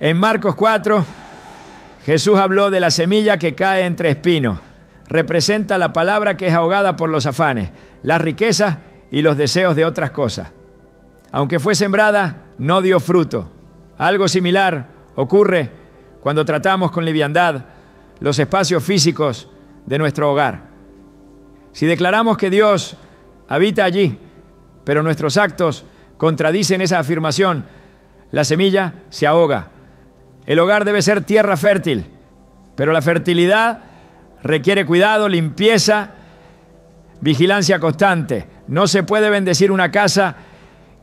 En Marcos 4, Jesús habló de la semilla que cae entre espinos. Representa la palabra que es ahogada por los afanes, las riquezas y los deseos de otras cosas. Aunque fue sembrada, no dio fruto. Algo similar ocurre cuando tratamos con liviandad los espacios físicos de nuestro hogar. Si declaramos que Dios habita allí, pero nuestros actos contradicen esa afirmación, la semilla se ahoga. El hogar debe ser tierra fértil, pero la fertilidad requiere cuidado, limpieza, vigilancia constante. No se puede bendecir una casa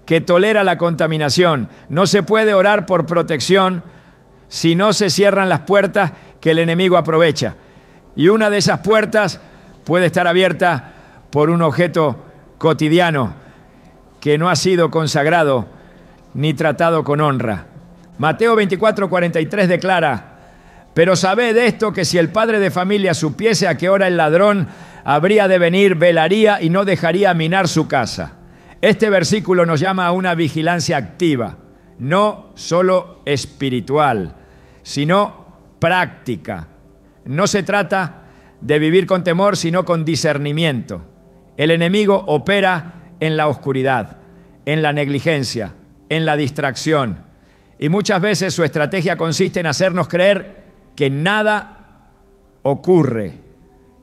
que tolera la contaminación. No se puede orar por protección si no se cierran las puertas que el enemigo aprovecha. Y una de esas puertas puede estar abierta por un objeto cotidiano que no ha sido consagrado ni tratado con honra. Mateo 24:43 declara: pero sabed esto, que si el padre de familia supiese a qué hora el ladrón habría de venir, velaría y no dejaría minar su casa. Este versículo nos llama a una vigilancia activa, no solo espiritual, sino práctica. No se trata de vivir con temor, sino con discernimiento. El enemigo opera en la oscuridad, en la negligencia, en la distracción. Y muchas veces su estrategia consiste en hacernos creer que nada ocurre,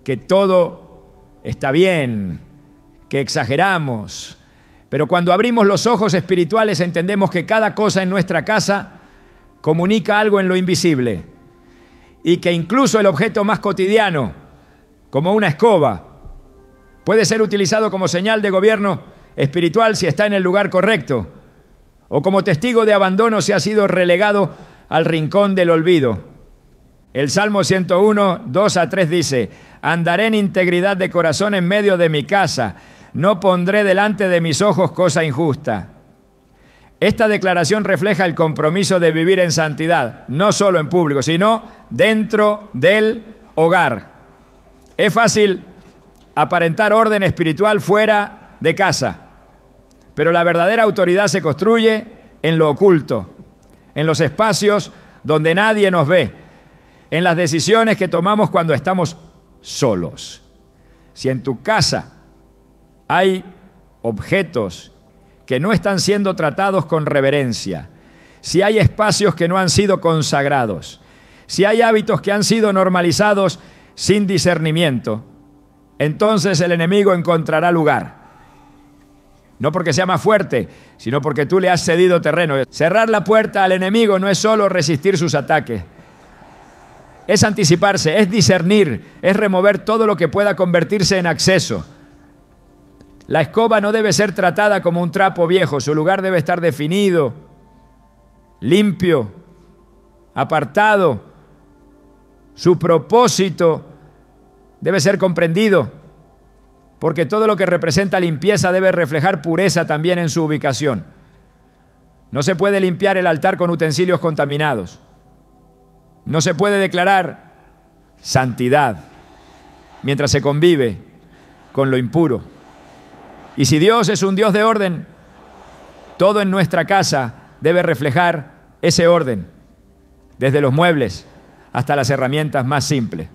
que todo está bien, que exageramos. Pero cuando abrimos los ojos espirituales entendemos que cada cosa en nuestra casa comunica algo en lo invisible y que incluso el objeto más cotidiano, como una escoba, puede ser utilizado como señal de gobierno espiritual si está en el lugar correcto, o como testigo de abandono si ha sido relegado al rincón del olvido. El Salmo 101, 2-3 dice: andaré en integridad de corazón en medio de mi casa, no pondré delante de mis ojos cosa injusta. Esta declaración refleja el compromiso de vivir en santidad, no solo en público, sino dentro del hogar. Es fácil aparentar orden espiritual fuera de casa, pero la verdadera autoridad se construye en lo oculto, en los espacios donde nadie nos ve, en las decisiones que tomamos cuando estamos solos. Si en tu casa hay objetos que no están siendo tratados con reverencia, si hay espacios que no han sido consagrados, si hay hábitos que han sido normalizados sin discernimiento, entonces el enemigo encontrará lugar. No porque sea más fuerte, sino porque tú le has cedido terreno. Cerrar la puerta al enemigo no es solo resistir sus ataques, es anticiparse, es discernir, es remover todo lo que pueda convertirse en acceso. La escoba no debe ser tratada como un trapo viejo, su lugar debe estar definido, limpio, apartado. Su propósito debe ser comprendido, porque todo lo que representa limpieza debe reflejar pureza también en su ubicación. No se puede limpiar el altar con utensilios contaminados. No se puede declarar santidad mientras se convive con lo impuro. Y si Dios es un Dios de orden, todo en nuestra casa debe reflejar ese orden, desde los muebles hasta las herramientas más simples.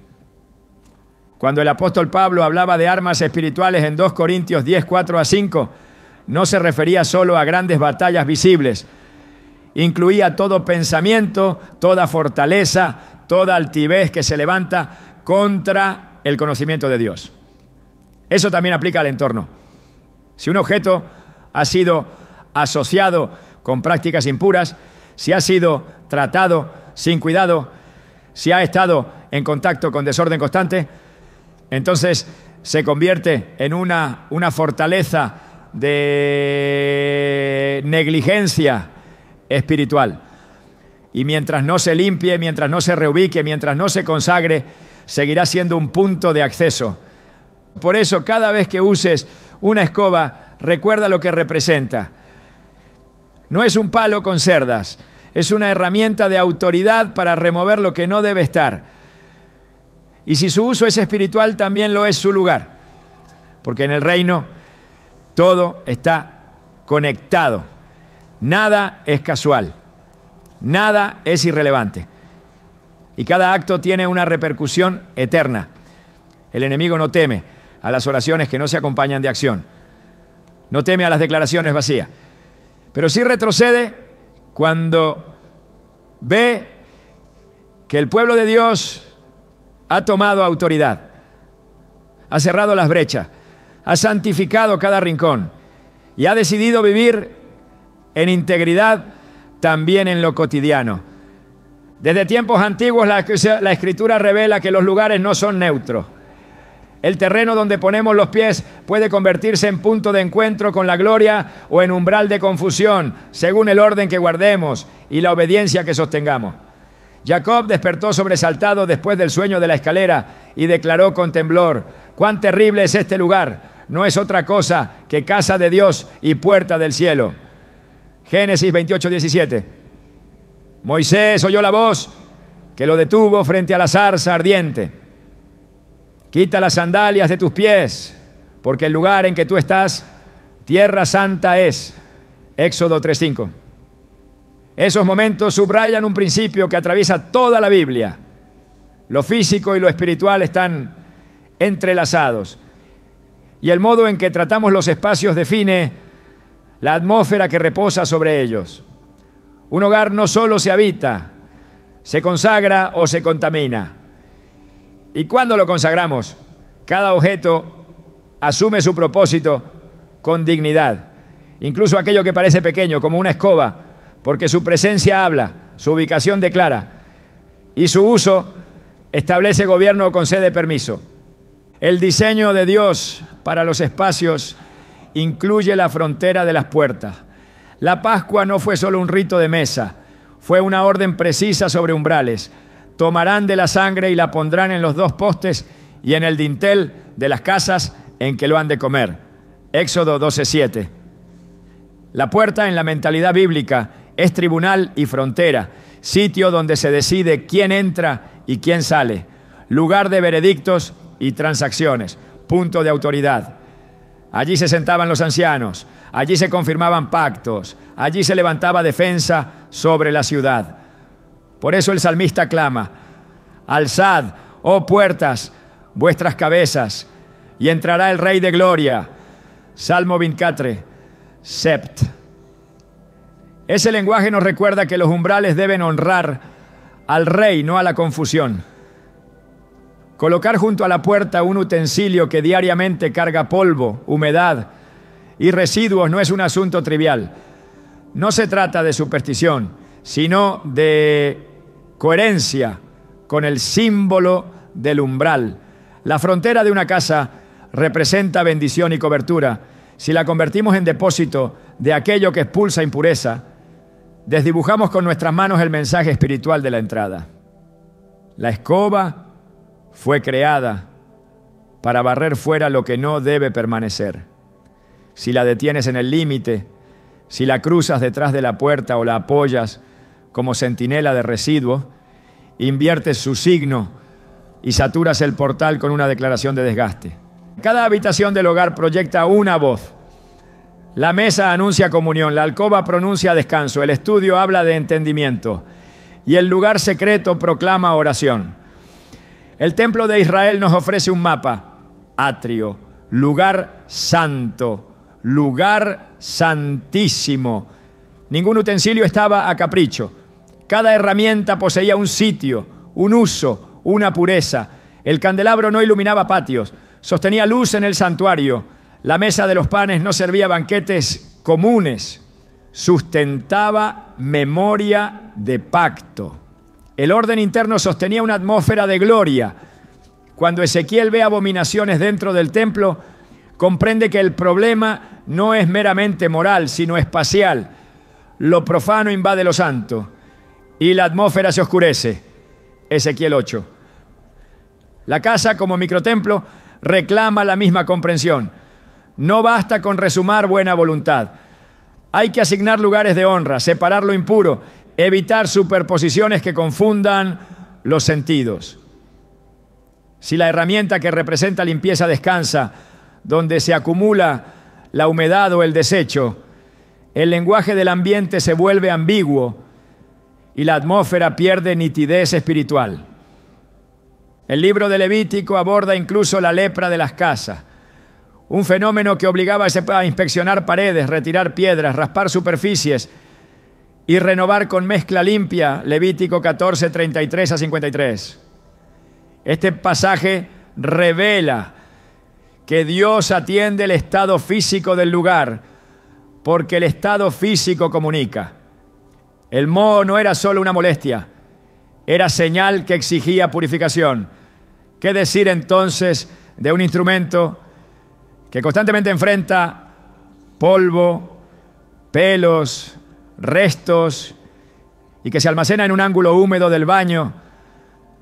Cuando el apóstol Pablo hablaba de armas espirituales en 2 Corintios 10, 4 a 5, no se refería solo a grandes batallas visibles. Incluía todo pensamiento, toda fortaleza, toda altivez que se levanta contra el conocimiento de Dios. Eso también aplica al entorno. Si un objeto ha sido asociado con prácticas impuras, si ha sido tratado sin cuidado, si ha estado en contacto con desorden constante, entonces se convierte en una fortaleza de negligencia espiritual. Y mientras no se limpie, mientras no se reubique, mientras no se consagre, seguirá siendo un punto de acceso. Por eso, cada vez que uses una escoba, recuerda lo que representa. No es un palo con cerdas, es una herramienta de autoridad para remover lo que no debe estar. Y si su uso es espiritual, también lo es su lugar. Porque en el reino todo está conectado. Nada es casual. Nada es irrelevante. Y cada acto tiene una repercusión eterna. El enemigo no teme a las oraciones que no se acompañan de acción. No teme a las declaraciones vacías. Pero sí retrocede cuando ve que el pueblo de Dios ha tomado autoridad, ha cerrado las brechas, ha santificado cada rincón y ha decidido vivir en integridad también en lo cotidiano. Desde tiempos antiguos la Escritura revela que los lugares no son neutros. El terreno donde ponemos los pies puede convertirse en punto de encuentro con la gloria o en umbral de confusión, según el orden que guardemos y la obediencia que sostengamos. Jacob despertó sobresaltado después del sueño de la escalera y declaró con temblor: «¡Cuán terrible es este lugar! No es otra cosa que casa de Dios y puerta del cielo». Génesis 28, 17. Moisés oyó la voz que lo detuvo frente a la zarza ardiente. «Quita las sandalias de tus pies, porque el lugar en que tú estás, tierra santa es». Éxodo 3:5. Esos momentos subrayan un principio que atraviesa toda la Biblia. Lo físico y lo espiritual están entrelazados. Y el modo en que tratamos los espacios define la atmósfera que reposa sobre ellos. Un hogar no solo se habita, se consagra o se contamina. ¿Y cuándo lo consagramos? Cada objeto asume su propósito con dignidad. Incluso aquello que parece pequeño, como una escoba, porque su presencia habla, su ubicación declara y su uso establece gobierno o concede permiso. El diseño de Dios para los espacios incluye la frontera de las puertas. La Pascua no fue solo un rito de mesa, fue una orden precisa sobre umbrales. Tomarán de la sangre y la pondrán en los 2 postes y en el dintel de las casas en que lo han de comer. Éxodo 12:7. La puerta en la mentalidad bíblica es tribunal y frontera, sitio donde se decide quién entra y quién sale, lugar de veredictos y transacciones, punto de autoridad. Allí se sentaban los ancianos, allí se confirmaban pactos, allí se levantaba defensa sobre la ciudad. Por eso el salmista clama: «Alzad, oh puertas, vuestras cabezas, y entrará el Rey de Gloria». Salmo 24, sept. Ese lenguaje nos recuerda que los umbrales deben honrar al Rey, no a la confusión. Colocar junto a la puerta un utensilio que diariamente carga polvo, humedad y residuos no es un asunto trivial. No se trata de superstición, sino de coherencia con el símbolo del umbral. La frontera de una casa representa bendición y cobertura. Si la convertimos en depósito de aquello que expulsa impureza, desdibujamos con nuestras manos el mensaje espiritual de la entrada. La escoba fue creada para barrer fuera lo que no debe permanecer. Si la detienes en el límite, si la cruzas detrás de la puerta o la apoyas como centinela de residuos, inviertes su signo y saturas el portal con una declaración de desgaste. Cada habitación del hogar proyecta una voz. La mesa anuncia comunión, la alcoba pronuncia descanso, el estudio habla de entendimiento y el lugar secreto proclama oración. El templo de Israel nos ofrece un mapa: atrio, lugar santo, lugar santísimo. Ningún utensilio estaba a capricho. Cada herramienta poseía un sitio, un uso, una pureza. El candelabro no iluminaba patios, sostenía luz en el santuario. La mesa de los panes no servía banquetes comunes, sustentaba memoria de pacto. El orden interno sostenía una atmósfera de gloria. Cuando Ezequiel ve abominaciones dentro del templo, comprende que el problema no es meramente moral, sino espacial. Lo profano invade lo santo y la atmósfera se oscurece. Ezequiel 8. La casa como microtemplo reclama la misma comprensión. No basta con resumar buena voluntad. Hay que asignar lugares de honra, separar lo impuro, evitar superposiciones que confundan los sentidos. Si la herramienta que representa limpieza descansa donde se acumula la humedad o el desecho, el lenguaje del ambiente se vuelve ambiguo y la atmósfera pierde nitidez espiritual. El libro de Levítico aborda incluso la lepra de las casas, un fenómeno que obligaba a inspeccionar paredes, retirar piedras, raspar superficies y renovar con mezcla limpia. Levítico 14, 33 a 53. Este pasaje revela que Dios atiende el estado físico del lugar, porque el estado físico comunica. El moho no era solo una molestia, era señal que exigía purificación. ¿Qué decir entonces de un instrumento que constantemente enfrenta polvo, pelos, restos y que se almacena en un ángulo húmedo del baño,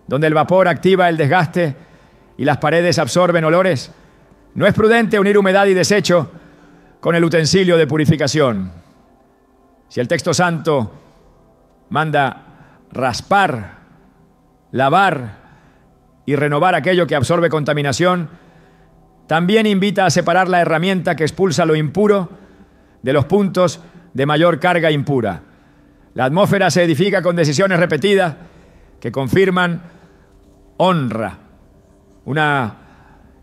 donde el vapor activa el desgaste y las paredes absorben olores? No es prudente unir humedad y desecho con el utensilio de purificación. Si el texto santo manda raspar, lavar y renovar aquello que absorbe contaminación, también invita a separar la herramienta que expulsa lo impuro de los puntos de mayor carga impura. La atmósfera se edifica con decisiones repetidas que confirman honra. Una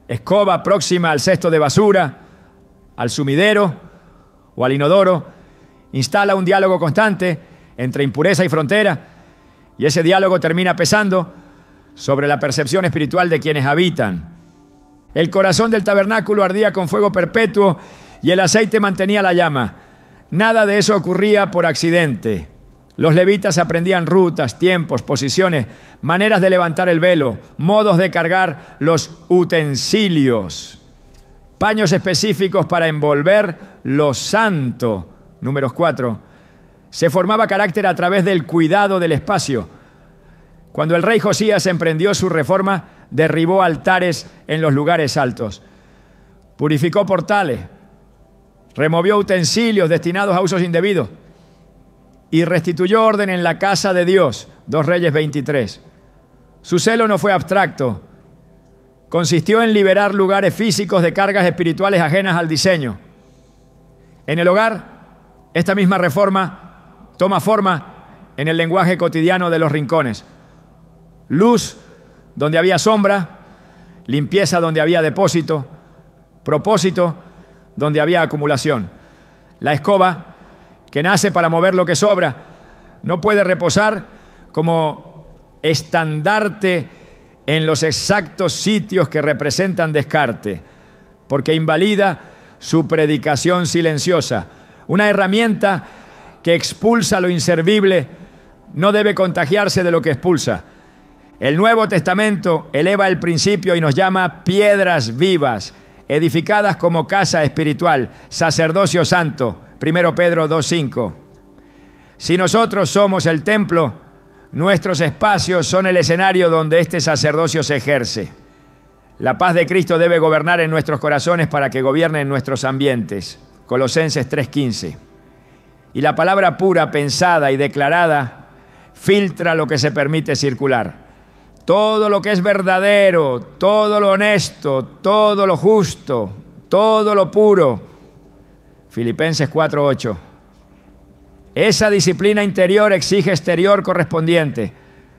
escoba próxima al cesto de basura, al sumidero o al inodoro, instala un diálogo constante entre impureza y frontera, y ese diálogo termina pesando sobre la percepción espiritual de quienes habitan. El corazón del tabernáculo ardía con fuego perpetuo y el aceite mantenía la llama. Nada de eso ocurría por accidente. Los levitas aprendían rutas, tiempos, posiciones, maneras de levantar el velo, modos de cargar los utensilios, paños específicos para envolver lo santo. Números 4. Se formaba carácter a través del cuidado del espacio. Cuando el rey Josías emprendió su reforma, derribó altares en los lugares altos, purificó portales, removió utensilios destinados a usos indebidos y restituyó orden en la casa de Dios. 2 Reyes 23. Su celo no fue abstracto, consistió en liberar lugares físicos de cargas espirituales ajenas al diseño. En el hogar, esta misma reforma toma forma en el lenguaje cotidiano de los rincones. Luz donde había sombra, limpieza donde había depósito, propósito donde había acumulación. La escoba, que nace para mover lo que sobra, no puede reposar como estandarte en los exactos sitios que representan descarte, porque invalida su predicación silenciosa. Una herramienta que expulsa lo inservible no debe contagiarse de lo que expulsa. El Nuevo Testamento eleva el principio y nos llama piedras vivas, edificadas como casa espiritual, sacerdocio santo. 1 Pedro 2:5. Si nosotros somos el templo, nuestros espacios son el escenario donde este sacerdocio se ejerce. La paz de Cristo debe gobernar en nuestros corazones para que gobierne en nuestros ambientes. Colosenses 3:15. Y la palabra pura, pensada y declarada filtra lo que se permite circular. Todo lo que es verdadero, todo lo honesto, todo lo justo, todo lo puro. Filipenses 4:8. Esa disciplina interior exige exterior correspondiente.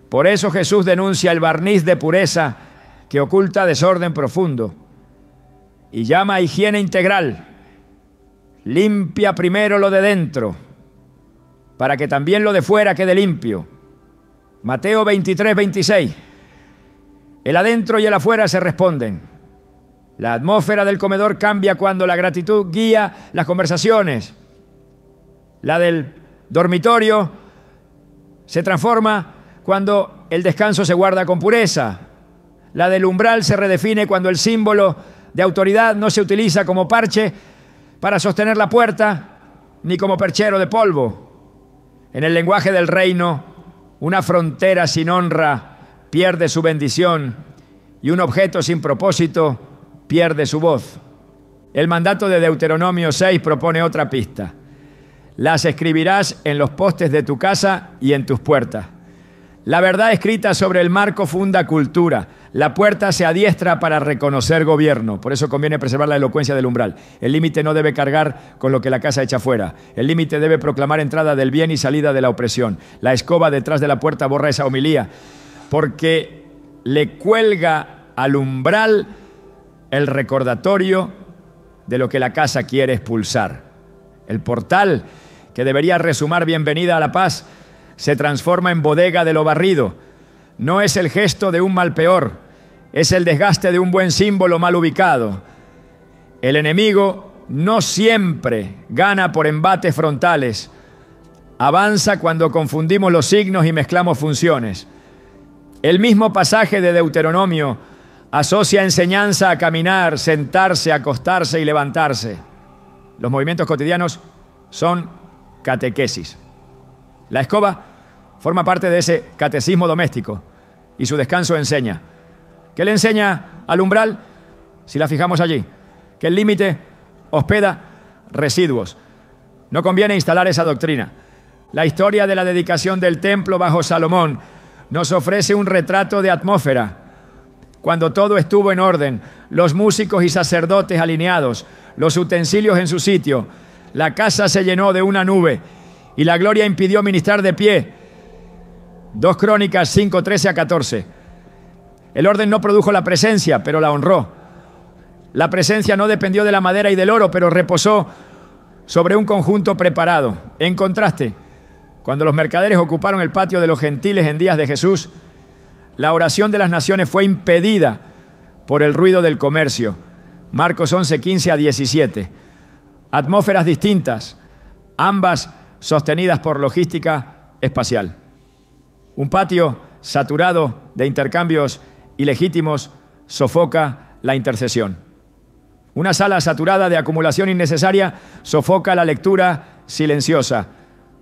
Por eso Jesús denuncia el barniz de pureza que oculta desorden profundo y llama a higiene integral. Limpia primero lo de dentro, para que también lo de fuera quede limpio. Mateo 23, 26. El adentro y el afuera se responden. La atmósfera del comedor cambia cuando la gratitud guía las conversaciones. La del dormitorio se transforma cuando el descanso se guarda con pureza. La del umbral se redefine cuando el símbolo de autoridad no se utiliza como parche para sostener la puerta, ni como perchero de polvo. En el lenguaje del reino, una frontera sin honra pierde su bendición y un objeto sin propósito pierde su voz. El mandato de Deuteronomio 6 propone otra pista. Las escribirás en los postes de tu casa y en tus puertas. La verdad escrita sobre el marco funda cultura. La puerta se adiestra para reconocer gobierno. Por eso conviene preservar la elocuencia del umbral. El límite no debe cargar con lo que la casa echa fuera. El límite debe proclamar entrada del bien y salida de la opresión. La escoba detrás de la puerta borra esa homilía, porque le cuelga al umbral el recordatorio de lo que la casa quiere expulsar. El portal, que debería resumar bienvenida a la paz, se transforma en bodega de lo barrido. No es el gesto de un mal peor, es el desgaste de un buen símbolo mal ubicado. El enemigo no siempre gana por embates frontales. Avanza cuando confundimos los signos y mezclamos funciones. El mismo pasaje de Deuteronomio asocia enseñanza a caminar, sentarse, acostarse y levantarse. Los movimientos cotidianos son catequesis. La escoba forma parte de ese catecismo doméstico y su descanso enseña. ¿Qué le enseña al umbral? Si la fijamos allí, que el límite hospeda residuos. No conviene instalar esa doctrina. La historia de la dedicación del templo bajo Salomón nos ofrece un retrato de atmósfera. Cuando todo estuvo en orden, los músicos y sacerdotes alineados, los utensilios en su sitio, la casa se llenó de una nube y la gloria impidió ministrar de pie. 2 Crónicas 5, 13 a 14. El orden no produjo la presencia, pero la honró. La presencia no dependió de la madera y del oro, pero reposó sobre un conjunto preparado. En contraste, cuando los mercaderes ocuparon el patio de los gentiles en días de Jesús, la oración de las naciones fue impedida por el ruido del comercio. Marcos 11, 15 a 17. Atmósferas distintas, ambas sostenidas por logística espacial. Un patio saturado de intercambios ilegítimos sofoca la intercesión. Una sala saturada de acumulación innecesaria sofoca la lectura silenciosa.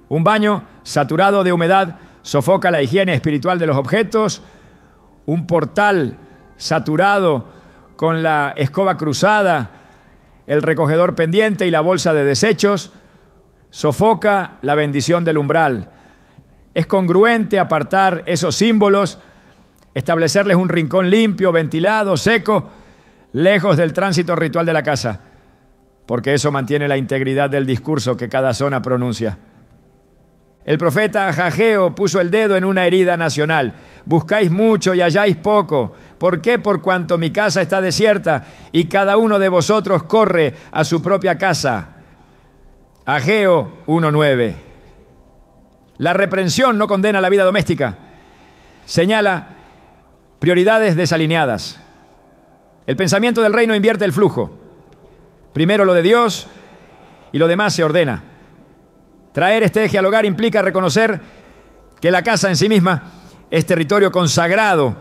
Un baño saturado de humedad sofoca la higiene espiritual de los objetos. Un portal saturado con la escoba cruzada, el recogedor pendiente y la bolsa de desechos sofoca la bendición del umbral. Es congruente apartar esos símbolos, establecerles un rincón limpio, ventilado, seco, lejos del tránsito ritual de la casa, porque eso mantiene la integridad del discurso que cada zona pronuncia. El profeta Ageo puso el dedo en una herida nacional. Buscáis mucho y halláis poco. ¿Por qué? Por cuanto mi casa está desierta y cada uno de vosotros corre a su propia casa. Ageo 1:9. La reprensión no condena la vida doméstica. Señala prioridades desalineadas. El pensamiento del reino invierte el flujo. Primero lo de Dios y lo demás se ordena. Traer este eje al hogar implica reconocer que la casa en sí misma es territorio consagrado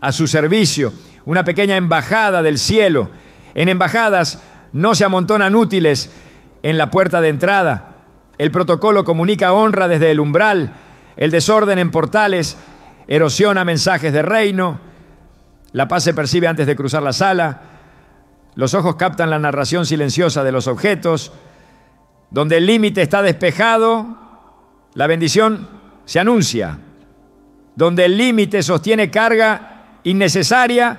a su servicio, una pequeña embajada del cielo. En embajadas no se amontonan útiles en la puerta de entrada. El protocolo comunica honra desde el umbral. El desorden en portales erosiona mensajes de reino. La paz se percibe antes de cruzar la sala. Los ojos captan la narración silenciosa de los objetos. Donde el límite está despejado, la bendición se anuncia. Donde el límite sostiene carga innecesaria,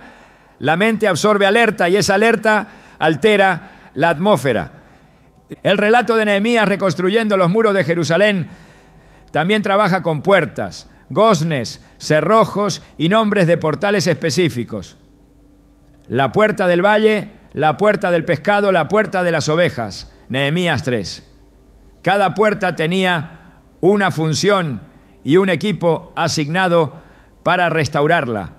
la mente absorbe alerta y esa alerta altera la atmósfera. El relato de Nehemías reconstruyendo los muros de Jerusalén también trabaja con puertas. goznes, cerrojos y nombres de portales específicos. La puerta del valle, la puerta del pescado, la puerta de las ovejas. Nehemías 3. Cada puerta tenía una función y un equipo asignado para restaurarla.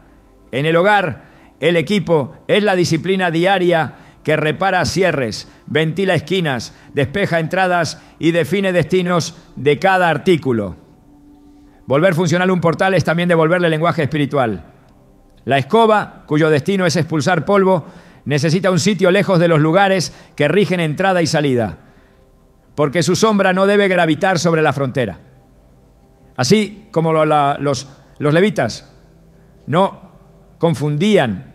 En el hogar, el equipo es la disciplina diaria que repara cierres, ventila esquinas, despeja entradas y define destinos de cada artículo. Volver funcional un portal es también devolverle lenguaje espiritual. La escoba, cuyo destino es expulsar polvo, necesita un sitio lejos de los lugares que rigen entrada y salida, porque su sombra no debe gravitar sobre la frontera. Así como los levitas no confundían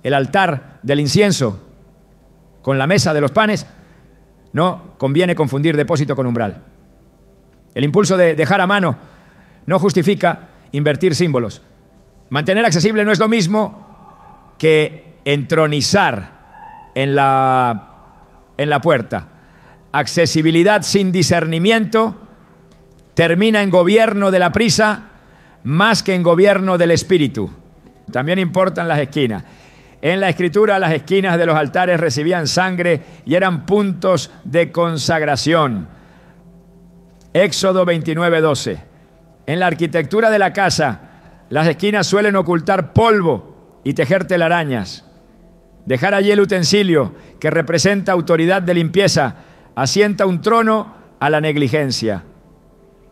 el altar del incienso con la mesa de los panes, no conviene confundir depósito con umbral. El impulso de dejar a mano no justifica invertir símbolos. Mantener accesible no es lo mismo que entronizar en la puerta. Accesibilidad sin discernimiento termina en gobierno de la prisa más que en gobierno del espíritu. También importan las esquinas. En la Escritura, las esquinas de los altares recibían sangre y eran puntos de consagración. Éxodo 29:12. En la arquitectura de la casa, las esquinas suelen ocultar polvo y tejer telarañas. Dejar allí el utensilio, que representa autoridad de limpieza, asienta un trono a la negligencia.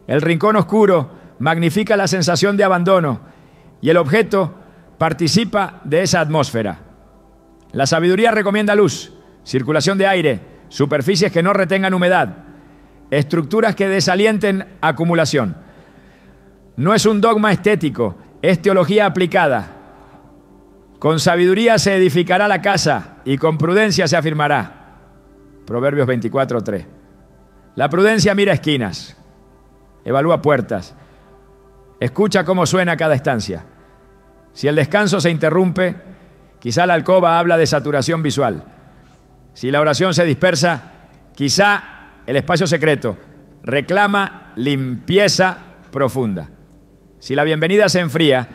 El rincón oscuro magnifica la sensación de abandono y el objeto participa de esa atmósfera. La sabiduría recomienda luz, circulación de aire, superficies que no retengan humedad, estructuras que desalienten acumulación. No es un dogma estético, es teología aplicada. Con sabiduría se edificará la casa y con prudencia se afirmará. Proverbios 24:3. La prudencia mira esquinas, evalúa puertas, escucha cómo suena cada estancia. Si el descanso se interrumpe, quizá la alcoba habla de saturación visual. Si la oración se dispersa, quizá el espacio secreto reclama limpieza profunda. Si la bienvenida se enfría,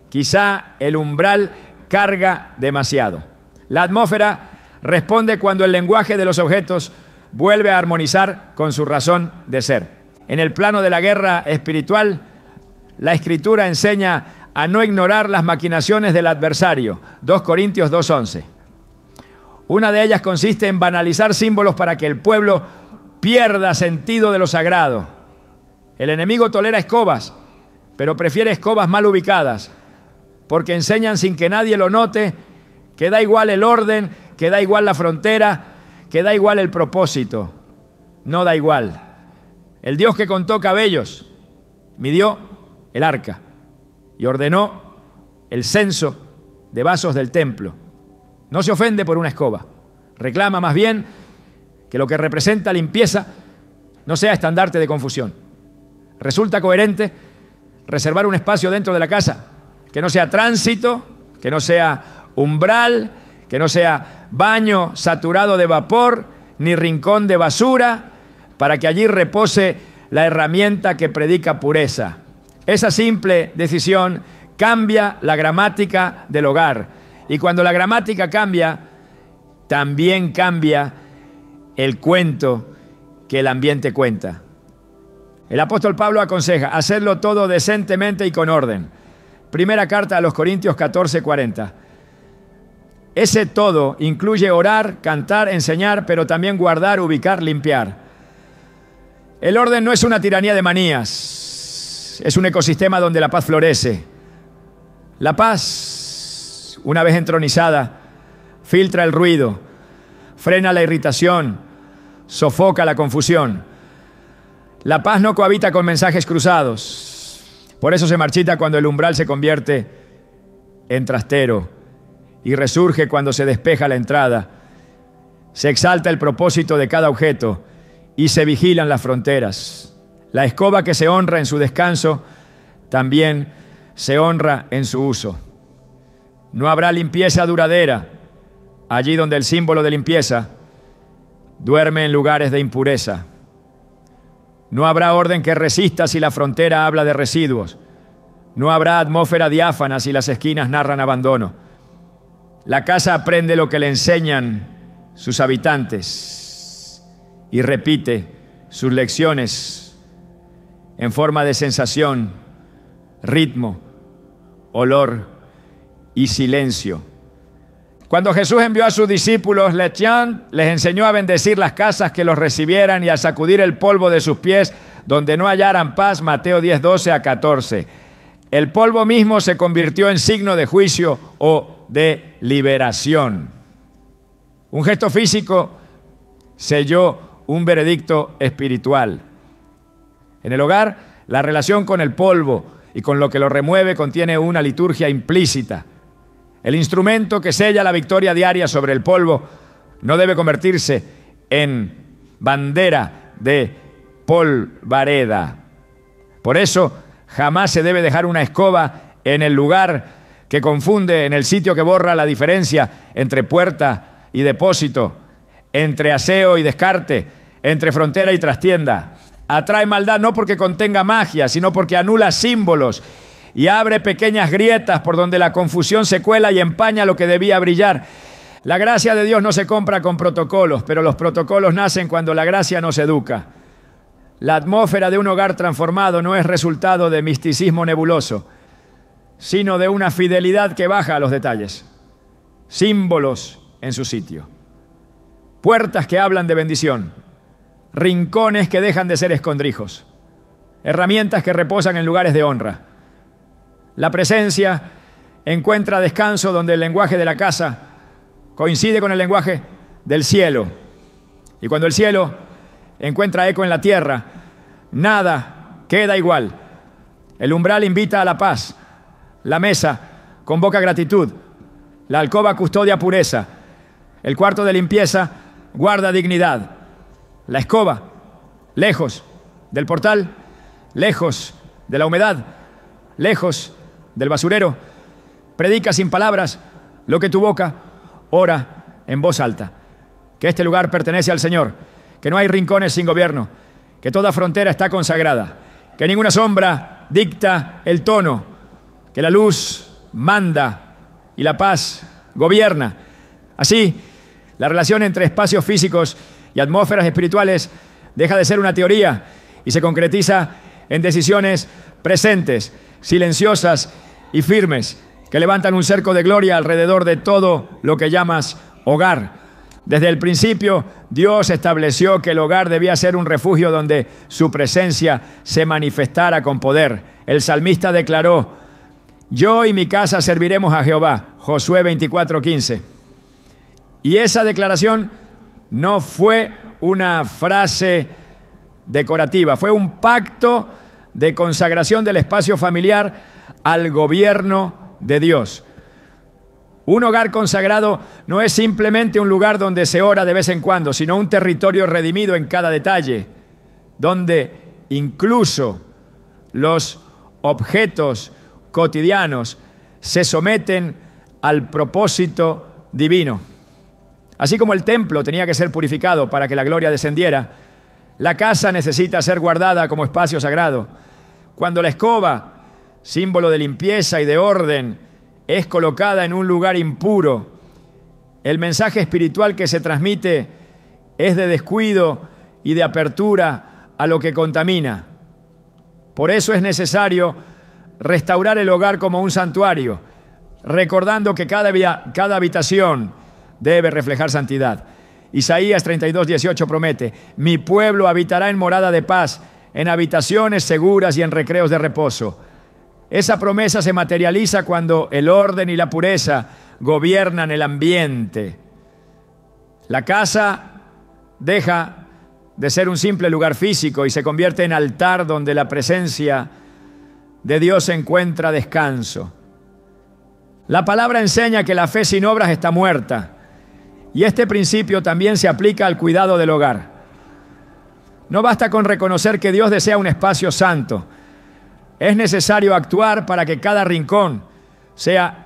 quizá el umbral carga demasiado. La atmósfera responde cuando el lenguaje de los objetos vuelve a armonizar con su razón de ser. En el plano de la guerra espiritual, la Escritura enseña a no ignorar las maquinaciones del adversario. 2 Corintios 2:11. Una de ellas consiste en banalizar símbolos para que el pueblo pierda sentido de lo sagrado. El enemigo tolera escobas, pero prefiere escobas mal ubicadas, porque enseñan sin que nadie lo note que da igual el orden, que da igual la frontera, que da igual el propósito. No da igual. El Dios que contó cabellos midió el arca y ordenó el censo de vasos del templo. No se ofende por una escoba. Reclama más bien que lo que representa limpieza no sea estandarte de confusión. Resulta coherente reservar un espacio dentro de la casa que no sea tránsito, que no sea umbral, que no sea baño saturado de vapor, ni rincón de basura, para que allí repose la herramienta que predica pureza. Esa simple decisión cambia la gramática del hogar. Y cuando la gramática cambia, también cambia el cuento que el ambiente cuenta. El apóstol Pablo aconseja hacerlo todo decentemente y con orden. Primera carta a los Corintios 14:40. Ese todo incluye orar, cantar, enseñar, pero también guardar, ubicar, limpiar. El orden no es una tiranía de manías, es un ecosistema donde la paz florece. La paz, una vez entronizada, filtra el ruido, frena la irritación, sofoca la confusión. La paz no cohabita con mensajes cruzados. Por eso se marchita cuando el umbral se convierte en trastero y resurge cuando se despeja la entrada. Se exalta el propósito de cada objeto y se vigilan las fronteras. La escoba que se honra en su descanso también se honra en su uso. No habrá limpieza duradera allí donde el símbolo de limpieza duerme en lugares de impureza. No habrá orden que resista si la frontera habla de residuos. No habrá atmósfera diáfana si las esquinas narran abandono. La casa aprende lo que le enseñan sus habitantes y repite sus lecciones en forma de sensación, ritmo, olor y silencio. Cuando Jesús envió a sus discípulos, les enseñó a bendecir las casas que los recibieran y a sacudir el polvo de sus pies donde no hallaran paz, Mateo 10, 12 a 14. El polvo mismo se convirtió en signo de juicio o de liberación. Un gesto físico selló un veredicto espiritual. En el hogar, la relación con el polvo y con lo que lo remueve contiene una liturgia implícita. El instrumento que sella la victoria diaria sobre el polvo no debe convertirse en bandera de polvareda. Por eso, jamás se debe dejar una escoba en el lugar que confunde, en el sitio que borra la diferencia entre puerta y depósito, entre aseo y descarte, entre frontera y trastienda. Atrae maldad no porque contenga magia, sino porque anula símbolos y abre pequeñas grietas por donde la confusión se cuela y empaña lo que debía brillar. La gracia de Dios no se compra con protocolos, pero los protocolos nacen cuando la gracia nos educa. La atmósfera de un hogar transformado no es resultado de misticismo nebuloso, sino de una fidelidad que baja a los detalles. Símbolos en su sitio. Puertas que hablan de bendición. Rincones que dejan de ser escondrijos. Herramientas que reposan en lugares de honra. La presencia encuentra descanso donde el lenguaje de la casa coincide con el lenguaje del cielo. Y cuando el cielo encuentra eco en la tierra, nada queda igual. El umbral invita a la paz. La mesa convoca gratitud. La alcoba custodia pureza. El cuarto de limpieza guarda dignidad. La escoba, lejos del portal, lejos de la humedad, lejos del basurero, predica sin palabras lo que tu boca ora en voz alta. Que este lugar pertenece al Señor, que no hay rincones sin gobierno, que toda frontera está consagrada, que ninguna sombra dicta el tono, que la luz manda y la paz gobierna. Así, la relación entre espacios físicos y atmósferas espirituales deja de ser una teoría y se concretiza en decisiones presentes, silenciosas y firmes, que levantan un cerco de gloria alrededor de todo lo que llamas hogar. Desde el principio, Dios estableció que el hogar debía ser un refugio donde su presencia se manifestara con poder. El salmista declaró: yo y mi casa serviremos a Jehová, Josué 24:15. Y esa declaración no fue una frase decorativa, fue un pacto de consagración del espacio familiar al gobierno de Dios. Un hogar consagrado no es simplemente un lugar donde se ora de vez en cuando, sino un territorio redimido en cada detalle, donde incluso los objetos cotidianos se someten al propósito divino. Así como el templo tenía que ser purificado para que la gloria descendiera, la casa necesita ser guardada como espacio sagrado. Cuando la escoba, símbolo de limpieza y de orden, es colocada en un lugar impuro, el mensaje espiritual que se transmite es de descuido y de apertura a lo que contamina. Por eso es necesario restaurar el hogar como un santuario, recordando que cada habitación debe reflejar santidad. Isaías 32:18 promete: mi pueblo habitará en morada de paz, en habitaciones seguras y en recreos de reposo. Esa promesa se materializa cuando el orden y la pureza gobiernan el ambiente. La casa deja de ser un simple lugar físico y se convierte en altar donde la presencia de Dios encuentra descanso. La palabra enseña que la fe sin obras está muerta. Y este principio también se aplica al cuidado del hogar. No basta con reconocer que Dios desea un espacio santo. Es necesario actuar para que cada rincón sea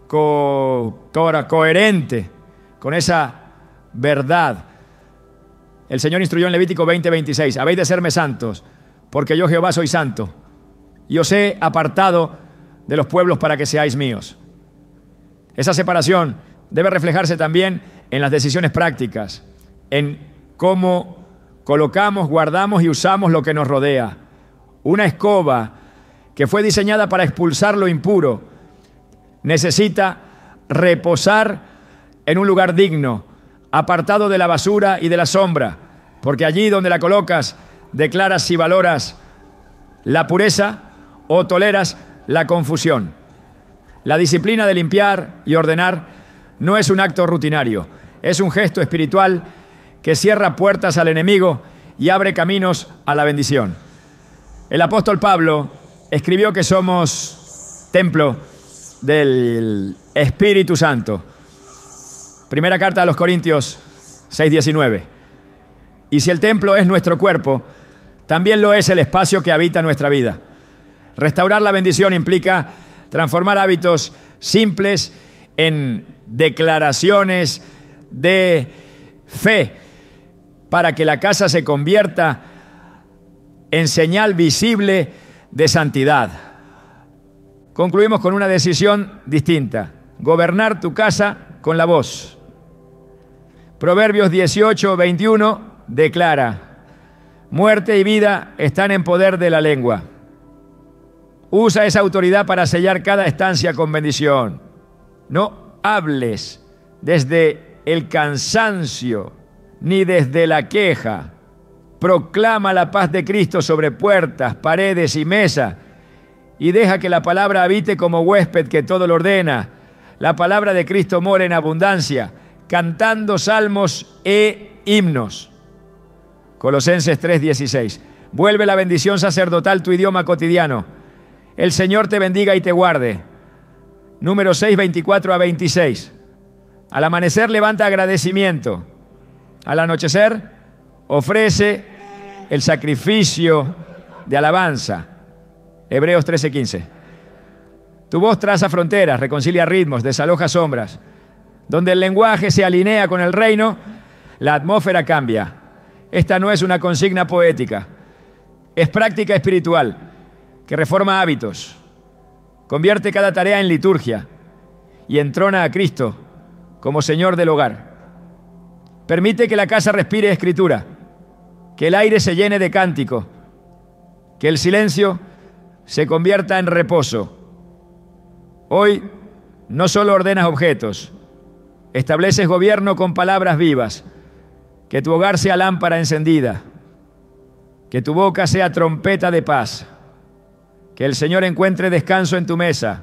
coherente con esa verdad. El Señor instruyó en Levítico 20:26: habéis de serme santos, porque yo Jehová soy santo. y os he apartado de los pueblos para que seáis míos. Esa separación debe reflejarse también en las decisiones prácticas, en cómo colocamos, guardamos y usamos lo que nos rodea. Una escoba que fue diseñada para expulsar lo impuro necesita reposar en un lugar digno, apartado de la basura y de la sombra, porque allí donde la colocas declaras si valoras la pureza o toleras la confusión. La disciplina de limpiar y ordenar no es un acto rutinario, es un gesto espiritual que cierra puertas al enemigo y abre caminos a la bendición. El apóstol Pablo escribió que somos templo del Espíritu Santo. Primera carta a los Corintios 6:19. Y si el templo es nuestro cuerpo, también lo es el espacio que habita nuestra vida. Restaurar la bendición implica transformar hábitos simples en declaraciones de fe para que la casa se convierta en señal visible de santidad. Concluimos con una decisión distinta: gobernar tu casa con la voz. Proverbios 18:21 declara: muerte y vida están en poder de la lengua. Usa esa autoridad para sellar cada estancia con bendición. No hables desde el cansancio ni desde la queja. Proclama la paz de Cristo sobre puertas, paredes y mesa, y deja que la palabra habite como huésped que todo lo ordena. La palabra de Cristo mora en abundancia, cantando salmos e himnos. Colosenses 3:16. Vuelve la bendición sacerdotal tu idioma cotidiano. El Señor te bendiga y te guarde. Números 6:24-26. Al amanecer levanta agradecimiento. Al anochecer ofrece el sacrificio de alabanza. Hebreos 13:15. Tu voz traza fronteras, reconcilia ritmos, desaloja sombras. Donde el lenguaje se alinea con el reino, la atmósfera cambia. Esta no es una consigna poética, es práctica espiritual que reforma hábitos, convierte cada tarea en liturgia y entrona a Cristo como Señor del hogar. Permite que la casa respire escritura, que el aire se llene de cántico, que el silencio se convierta en reposo. Hoy no solo ordenas objetos, estableces gobierno con palabras vivas. Que tu hogar sea lámpara encendida, que tu boca sea trompeta de paz, que el Señor encuentre descanso en tu mesa,